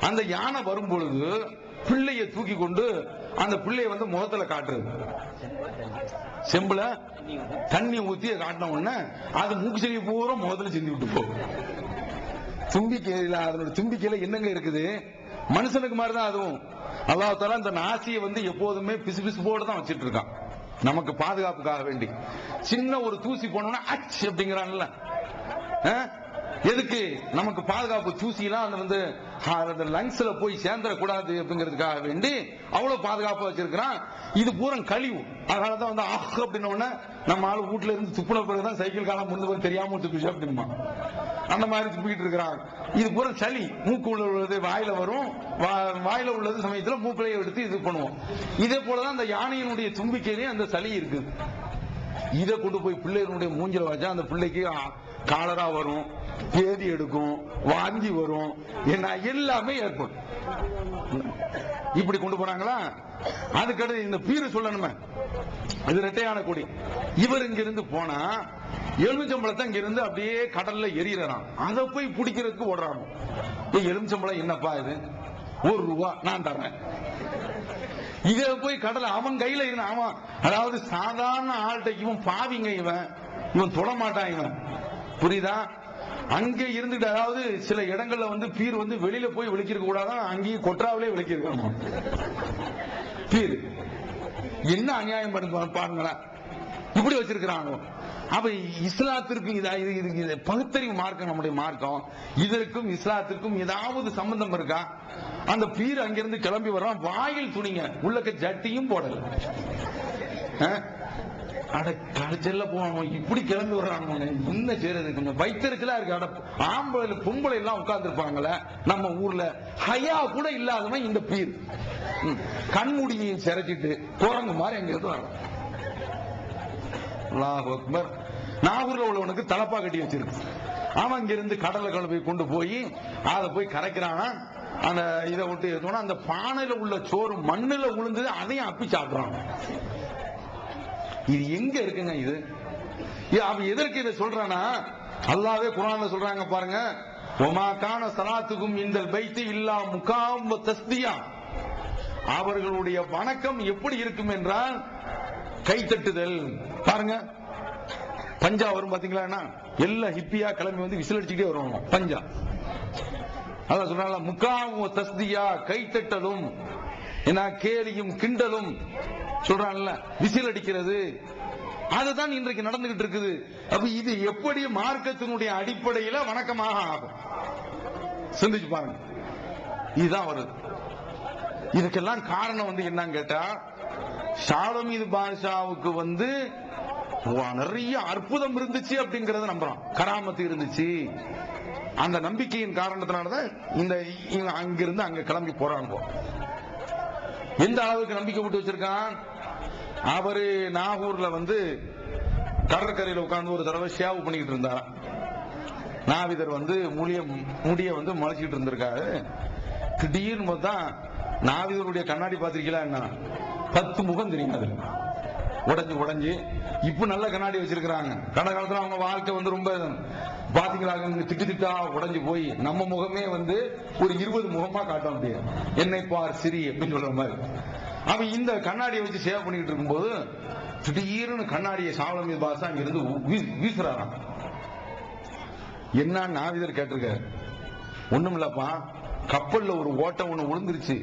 அந்த யானை வரும் பொழுது பிள்ளைய தூக்கி கொண்டு அந்த பிள்ளைய முகத்துல காட்டுறது, செம்புல தண்ணி ஊத்தி காட்டின உடனே அது மூக்கு செடி பூரா முகத்துல செஞ்சு விட்டு போகும். தும்பிக்கையில அதனுடைய தும்பிக்கையில என்னங்க இருக்குது, மனுஷனுக்கு மாதிரிதான் அதுவும். அல்லாஹ் தஆலா இந்த நாசியை எப்போதுமே பிசு பிசுப்போடு தான் வச்சிட்டு இருக்கான், நமக்கு பாதுகாப்புக்காக வேண்டி. சின்ன ஒரு தூசி போனோம்னா அச் அப்படிங்கிறான்ல, எதுக்கு, நமக்கு பாதுகாப்பு. தூசிலாம் அந்த லங்ஸ்ல போய் சேர்ந்துடக்கூடாது அப்படிங்கிறதுக்காக வேண்டி அவ்வளவு பாதுகாப்பு வச்சிருக்கிறான். இது பூரா கழிவு. அதனாலதான் ஆஹ் அப்படின்ன நம்ம ஆளு வீட்டுல இருந்து துப்புன பிறகுதான் சைக்கிள் காலம் முந்து போய் தெரியாம துப்பிச்சு அப்படிமா அந்த மாதிரி துப்பிக்கிட்டு இருக்கிறான். இது பூரா சளி, மூக்கு உள்ளது வாயில வரும், வாயில உள்ளது சமயத்துல மூக்கிலையை எடுத்து இது பண்ணுவோம். இதே போலதான் அந்த யானையினுடைய தும்பிக்கையிலேயே அந்த சளி இருக்குது. இதை கொண்டு போய் பிள்ளைகளுடைய மூஞ்சில வச்சா அந்த பிள்ளைக்கு காலரா வரும், பேதி எடுக்கும், வாந்தி வரும், என்ன எல்லாமே ஏற்படும். இப்படி கொண்டு போறாங்களா. அதுக்கடுத்து இந்த பீரு சொல்லணுமே, இது ரெட்டையான கொடி. இவர் இங்க இருந்து போனா எலுமிச்சம்பழத்தை இங்க இருந்து அப்படியே கடல்ல எரியறான். அதை போய் பிடிக்கிறதுக்கு ஓடுறாங்க. எலுமிச்சம்பழம் என்னப்பா இது, ₹1 நான் தர்றேன். இத போய் கடல அவன் கையில இருந்த அவன், அதாவது சாதாரண ஆள்கிட்ட இவன் பாவிங்க, இவன் தொட மாட்டான் இவன், புரியுதா? அங்கே இருந்துட்டு, அதாவது சில இடங்கள்ல வந்து பீர் வந்து வெளியில போய் விழிக்க கூடாதான், அங்கேயும் கொற்றாவிலே விழிக்க இருக்கணும் பீர். என்ன அநியாயம் பாருங்களேன், இப்படி வச்சிருக்கிறாங்க. அப்ப இஸ்லாத்திற்கும் இது பகுத்தறிவு மார்க்கம், நம்முடைய மார்க்கம். இதற்கும் இஸ்லாத்திற்கும் ஏதாவது சம்பந்தம் இருக்கா? அந்த பீர் அங்கிருந்து கிளம்பி வர்றான், வாயில் துணிங்க, உள்ளக்க ஜட்டியும் போடல. அட கடைச்சல்ல போவாங்க, இப்படி கிளம்பி வர்றாங்க. என்ன செய்யறது, கொஞ்சம் வைத்திருக்கலாம் இருக்கு. அட ஆம்பளை பொம்பளை எல்லாம் உட்கார்ந்து இருப்பாங்கல்ல நம்ம ஊர்ல, ஹயா கூட இல்லாதவன் இந்த பீர் கண்மூடியையும் சிரைச்சிட்டு குரங்கு மாதிரி அங்க இருந்து வர்றான். அல்லாஹ் அக்பர். நாகூர்ல உள்ளவனுக்கு தலப்பா கட்டி வச்சிருக்கு. அவன் இங்க இருந்து கடலை கிளம்பி கொண்டு போய் அதை போய் கரைக்கிறானா, அந்த இதை விட்டு எடுத்தோம்னா அந்த பானையில உள்ள சோறு மண்ணுல விழுந்து அதையும் அப்பி சாப்பிடுறான். இது எங்க இருக்குங்க இது? அவன் எதற்கு இதை சொல்றானா, அல்லாஹ்வே குர்ஆன்ல சொல்றாங்க பாருங்க, ஒமா கான ஸலாத்துகும் இந்தல் பைத்தி இல்லா முகாம் வ தஸ்தியா. அவர்களுடைய வணக்கம் எப்படி இருக்கும் என்றால் கைத்தட்டுதல். பாருங்க, பஞ்சா வரும் பாத்தீங்களா, எல்லாம் ஹிப்பியா கிளம்பி வந்து விசில் அடிச்சுக்கிட்டே வருவாங்க பஞ்சா. அதான் சொல்றாங்க முகாம் வ தஸ்தியா, கைத்தட்டலும் என்ன கேலியும் கிண்டலும் சொல்றாங்கல்ல, விசில் அடிக்கிறது, அதுதான் இன்றைக்கு நடந்துகிட்டு இருக்குது. அப்ப இது எப்படி மார்க்கத்தினுடைய அடிப்படையில வணக்கமாக ஆகும் சிந்திச்சு பாருங்க. இதுதான் வருது. இதுக்கெல்லாம் காரணம் வந்து என்னன்னு கேட்டா, ஷாலமீது பாஷாவுக்கு வந்து நிறைய அற்புதம் இருந்துச்சு அப்படிங்கறத நம்புறோம், கராமத்து இருந்துச்சு. அந்த நம்பிக்கையின் காரணத்தினாலதான் இந்த அங்கிருந்து அங்க கிளம்பி போறாங்க. எந்த அளவுக்கு நம்பிக்கை விட்டு வச்சிருக்கான், அவரு நாகூர்ல வந்து கடற்கரையில உட்கார்ந்து ஒரு தடவை ஷேவ் பண்ணிக்கிட்டு இருந்தார். நாவிதர் வந்து முடிய வந்து மலைச்சிட்டு இருந்திருக்காரு. திடீர்னு தான் நாவிதருடைய கண்ணாடி பாத்திருக்கீங்களா என்ன, 10 முகம் தெரியும் அதுல, உடஞ்சு. இப்ப நல்ல கண்ணாடி வச்சிருக்காங்க. கடந்த காலத்துல அவங்க வாழ்க்கை வந்து ரொம்ப பாத்தீங்களா, திட்டா உடஞ்சு போய் நம்ம முகமே வந்து ஒரு 20 முகமா காட்ட முடியாது, என்னை பார் சிரி அப்படின்னு சொல்ற மாதிரி. அவன் இந்த கண்ணாடியை வச்சு சேவ் பண்ணிட்டு இருக்கும்போது திடீர்னு கண்ணாடியை ஷாலமீது பாஷா அங்க இருந்து வீசுறாராம். என்ன நாவிதர் கேட்டிருக்காரு, ஒண்ணும் இல்லப்பா, கப்பல்ல ஒரு ஓட்டம் ஒண்ணு விழுந்துருச்சு,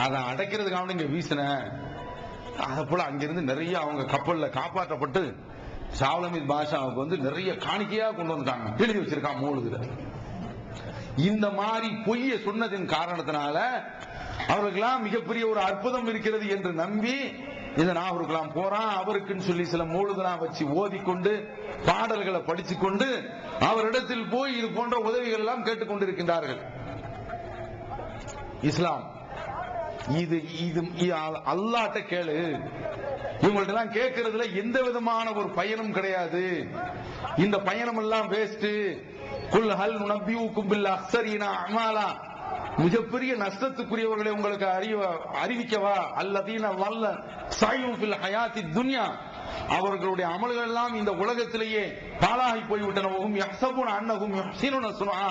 அதை அடைக்கிறதுக்காக இங்க வீசின. அத போல அங்கிருந்து நிறைய அவங்க கப்பல்ல காப்பாற்றப்பட்டு ஷாலமீது பாஷாவுக்கு வந்து நிறைய காணிக்கையா கொண்டு வந்துட்டாங்க, எழுதி வச்சிருக்கான் மூழுதுல. இந்த மாதிரி பொய்ய சொன்னதின் காரணத்தினால அவர்களுக்கெல்லாம் மிகப்பெரிய ஒரு அற்புதம் இருக்கிறது என்று நம்பி இந்த நாகூருக்கெல்லாம் போறான். அவருக்குன்னு சொல்லி சில மூழுதெல்லாம் வச்சு ஓதிக்கொண்டு பாடல்களை படிச்சுக்கொண்டு அவரிடத்தில் போய் இது போன்ற உதவிகள் எல்லாம் கேட்டுக்கொண்டிருக்கின்றார்கள். இஸ்லாம் இது அல்லாஹ்ட்ட கேளு, இவங்கள்ட்ட எல்லாம் கேட்கறதுல எந்த விதமான ஒரு பயனும் கிடையாது, இந்த பயணம் எல்லாம் வேஸ்ட். குல் ஹல் நுனப்பியுக்கும் பில் அக்ஸரீனா அமாலா, மிகப்பெரிய நஷ்டத்துக்குரியவர்களை உங்களுக்கு அறிவிக்கவா, அல்லதீன வல்ல ஸையும் ஃபில் ஹயாத்தி துன்யா, அவர்களுடைய அமல்கள் எல்லாம் இந்த உலகத்திலேயே பாழாகி போய்விட்டனவும், யஹ்ஸபூன அன்னஹும் யுஹ்ஸினுன சுன்ஆ,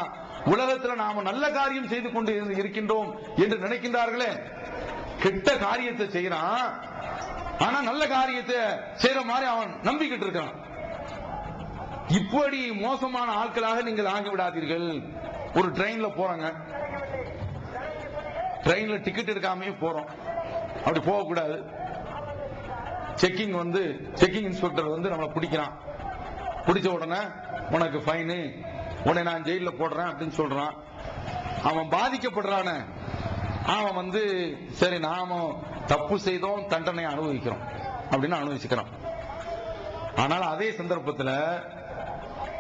உலகத்துல நாம நல்ல காரியம் செய்து கொண்டு இருக்கின்றோம் என்று நினைக்கின்றார்களே. கெட்ட காரியத்தை செய்யறான், ஆனா நல்ல காரியத்தை செய்யற மாதிரி அவன் நம்பிக்கிட்டு இருக்கான். இப்படி மோசமான ஆட்களாக நீங்கள் ஆகிவிடாதீர்கள். ஒரு ட்ரெயின்ல போறாங்க, ட்ரெயின்ல டிக்கெட் எடுக்காமயே போறோம், அப்படி போகக்கூடாது. செக்கிங் இன்ஸ்பெக்டர் வந்து நம்மளை பிடிக்கிறான். பிடிச்ச உடனே உனக்கு ஃபைனு, உடனே நான் ஜெயில போடுறேன் அப்படின்னு சொல்றான். அவன் பாதிக்கப்படுறான, அவன் வந்து சரி நாம தப்பு செய்தோம், தண்டனை அனுபவிக்கிறோம் அப்படின்னு அனுபவிச்சுக்கிறான். ஆனால் அதே சந்தர்ப்பத்தில்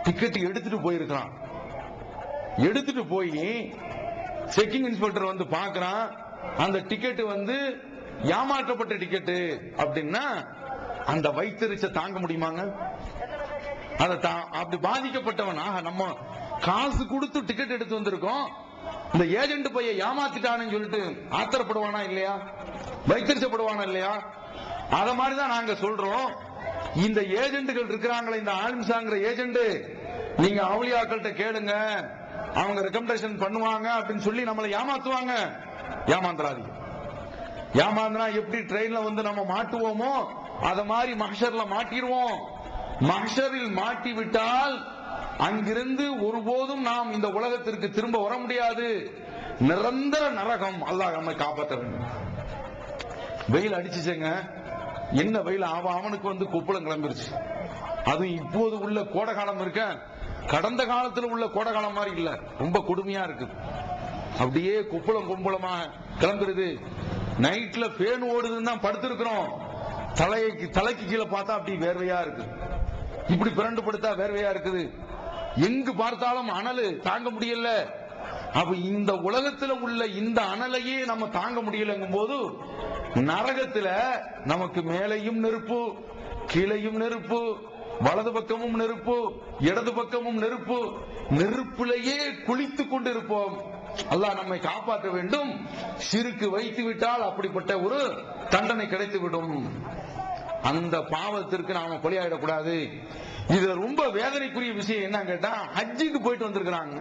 டிக்கெட் எடுத்துட்டு போயிருக்கிறான். எடுத்துட்டு போய் செக்கிங் இன்ஸ்பெக்டர் வந்து பார்க்கிறான், அந்த டிக்கெட் வந்து ஏமாற்றப்பட்ட டிக்கெட் அப்படின்னா அந்த வைத்தறிச்ச தாங்க முடியுமாங்க? அப்படி பாதிக்கப்பட்டவன், நம்ம காசு கொடுத்து டிக்கெட் எடுத்து வந்திருக்கோம், இந்த ஏஜென்ட் பைய ஏமாத்திட்டான்னு சொல்லிட்டு ஆத்திரப்படுவானா இல்லையா? வைத்திருக்கப்படுவான இல்லையா? அத மாதிரிதான் நாங்க சொல்றோம். இந்த ஏஜென்ட்கள் இருக்கிறாங்களே, இந்த ஆலிம்சாங்கிற ஏஜென்ட், நீங்க அவுலியாக்கள்கிட்ட கேளுங்க, அவங்க ரெக்கமெண்டேஷன் பண்ணுவாங்க அப்படின்னு சொல்லி நம்மளை ஏமாத்துவாங்க. ஏமாந்துறாதீங்க. ஏமாந்தனா எப்படி ட்ரெயின்ல வந்து நம்ம மாட்டுவோமோ அத மாதிரி மஹ்ஷர்ல மாட்டிடுவோம். மஹ்ஷரில் மாட்டி விட்டால் அங்கிருந்து ஒருபோதும் நாம் இந்த உலகத்திற்கு திரும்ப வர முடியாது. நிரந்தர நரகம். அல்லாஹ் நம்மை காப்பாற்ற வேண்டும். வெயில் அடிச்சுச்சுங்க, என்ன வெயில், அவனுக்கு வந்து கொப்பளம் கிளம்பிருச்சு. அதுவும் இப்போது உள்ள கோடை காலம் இருக்க, கடந்த காலத்தில் உள்ள கோடை காலம் மாதிரி இல்ல, ரொம்ப கொடுமையா இருக்கு. அப்படியே கொப்பளம் கொம்பளமா கிளம்புறது. நைட்ல பேன் ஓடுதுன்னு தான் படுத்திருக்கிறோம். தலைக்கு கீழே பார்த்தா அப்படி வேர்வையா இருக்கு. இப்படி பிறண்டு படுத்தா வேர்வையா இருக்குது. எங்கு பார்த்தாலும் அனல் தாங்க முடியல. அப்ப இந்த உலகத்துல உள்ள இந்த அனலையே நம்ம தாங்க முடியலங்கும் போது, நரகத்துல நமக்கு மேலையும் நெருப்பு, கீழையும் நெருப்பு, வலது பக்கமும் நெருப்பு, இடது பக்கமும் நெருப்பு, நெருப்பிலேயே குளித்துக் கொண்டிருப்போம். அல்லாஹ் நம்மை காப்பாற்ற வேண்டும். சிறுக்கு வைத்து விட்டால் அப்படிப்பட்ட ஒரு தண்டனை கிடைத்துவிடும். அந்த பாவத்திற்கு நாம பலியாயிடக்கூடாது. இது ரொம்ப வேதனைக்குரிய விஷயம். என்ன கேட்டா, ஹஜ்ஜுக்கு போயிட்டு வந்திருக்கிறாங்க,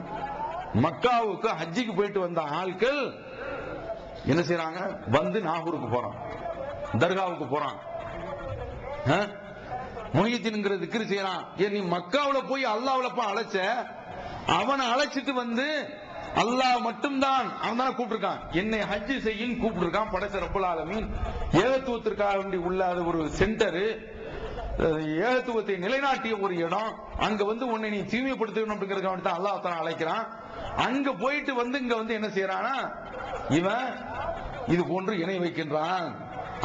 மக்காவுக்கு ஹஜ்ஜுக்கு போயிட்டு வந்த ஆட்கள் என்ன செய்யறாங்க, வந்து நாகூருக்கு போறான், தர்காவுக்கு போறான், முஹிதீன்ங்கிற திக்ர் செய்யறான். நீ மக்காவுல போய் அல்லாஹ்வுல போய் அழைச்ச, அவனை அழைச்சிட்டு வந்து அல்லாஹ் மட்டும்தான், அவன் தானே கூப்பிட்டுருக்கான், என்னை ஹஜ்ஜு செய்யின்னு கூப்பிட்டுருக்கான். படைச்ச ரப்பல் ஆலமீன் ஏகத்துவத்திற்காக வேண்டி உள்ள ஒரு சென்டர், ஏகத்துவத்தை நிலைநாட்டிய ஒரு இடம். அங்க வந்து உன்னை நீ தூய்மைப்படுத்தணும் அப்படிங்கறத அல்லாஹ் தான் அழைக்கிறான். அங்க போயிட்டு வந்து இங்க வந்து என்ன செய்யறானா, இவன் இது போன்று இணை வைக்கின்றான்.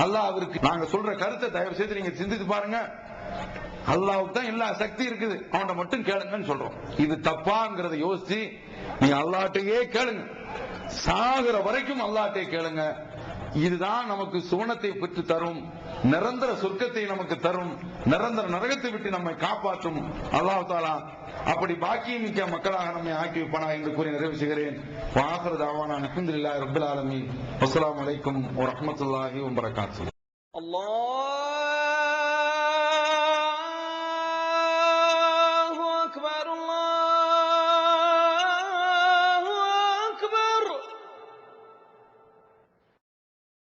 அல்லாஹ் அவருக்கு நாங்க சொல்ற கருத்தை தயவு செய்து நீங்க சிந்தித்து பாருங்க. அல்லாஹ்வுக்கு தான் எல்லா சக்தி இருக்குது, அவனை மட்டும் கேளுங்கன்னு சொல்றோம். இது தப்பாங்கிறத யோசிச்சு நீங்க அல்லாஹ்ட்டையே கேளுங்க. சாகிற வரைக்கும் அல்லாஹ்ட்டே கேளுங்க. இதுதான் நமக்கு சுவனத்தை பெற்று தரும், நிரந்தர சொர்க்கத்தை நமக்கு தரும், நிரந்தர நரகத்தை விட்டு நம்மை காப்பாற்றும். அல்லாஹ் தஆலா அப்படி பாக்கியமிக்க மக்களாக நம்மை ஆக்கி வைப்பானா என்று கூறி நிறைவு செய்கிறேன். வாஹிரு தஅவானா அல்ஹம்துலில்லாஹி ரப்பில் ஆலமீன். அஸ்ஸலாமு அலைக்கும் வரஹ்மத்துல்லாஹி வபரகாத்துஹு. அல்லாஹ்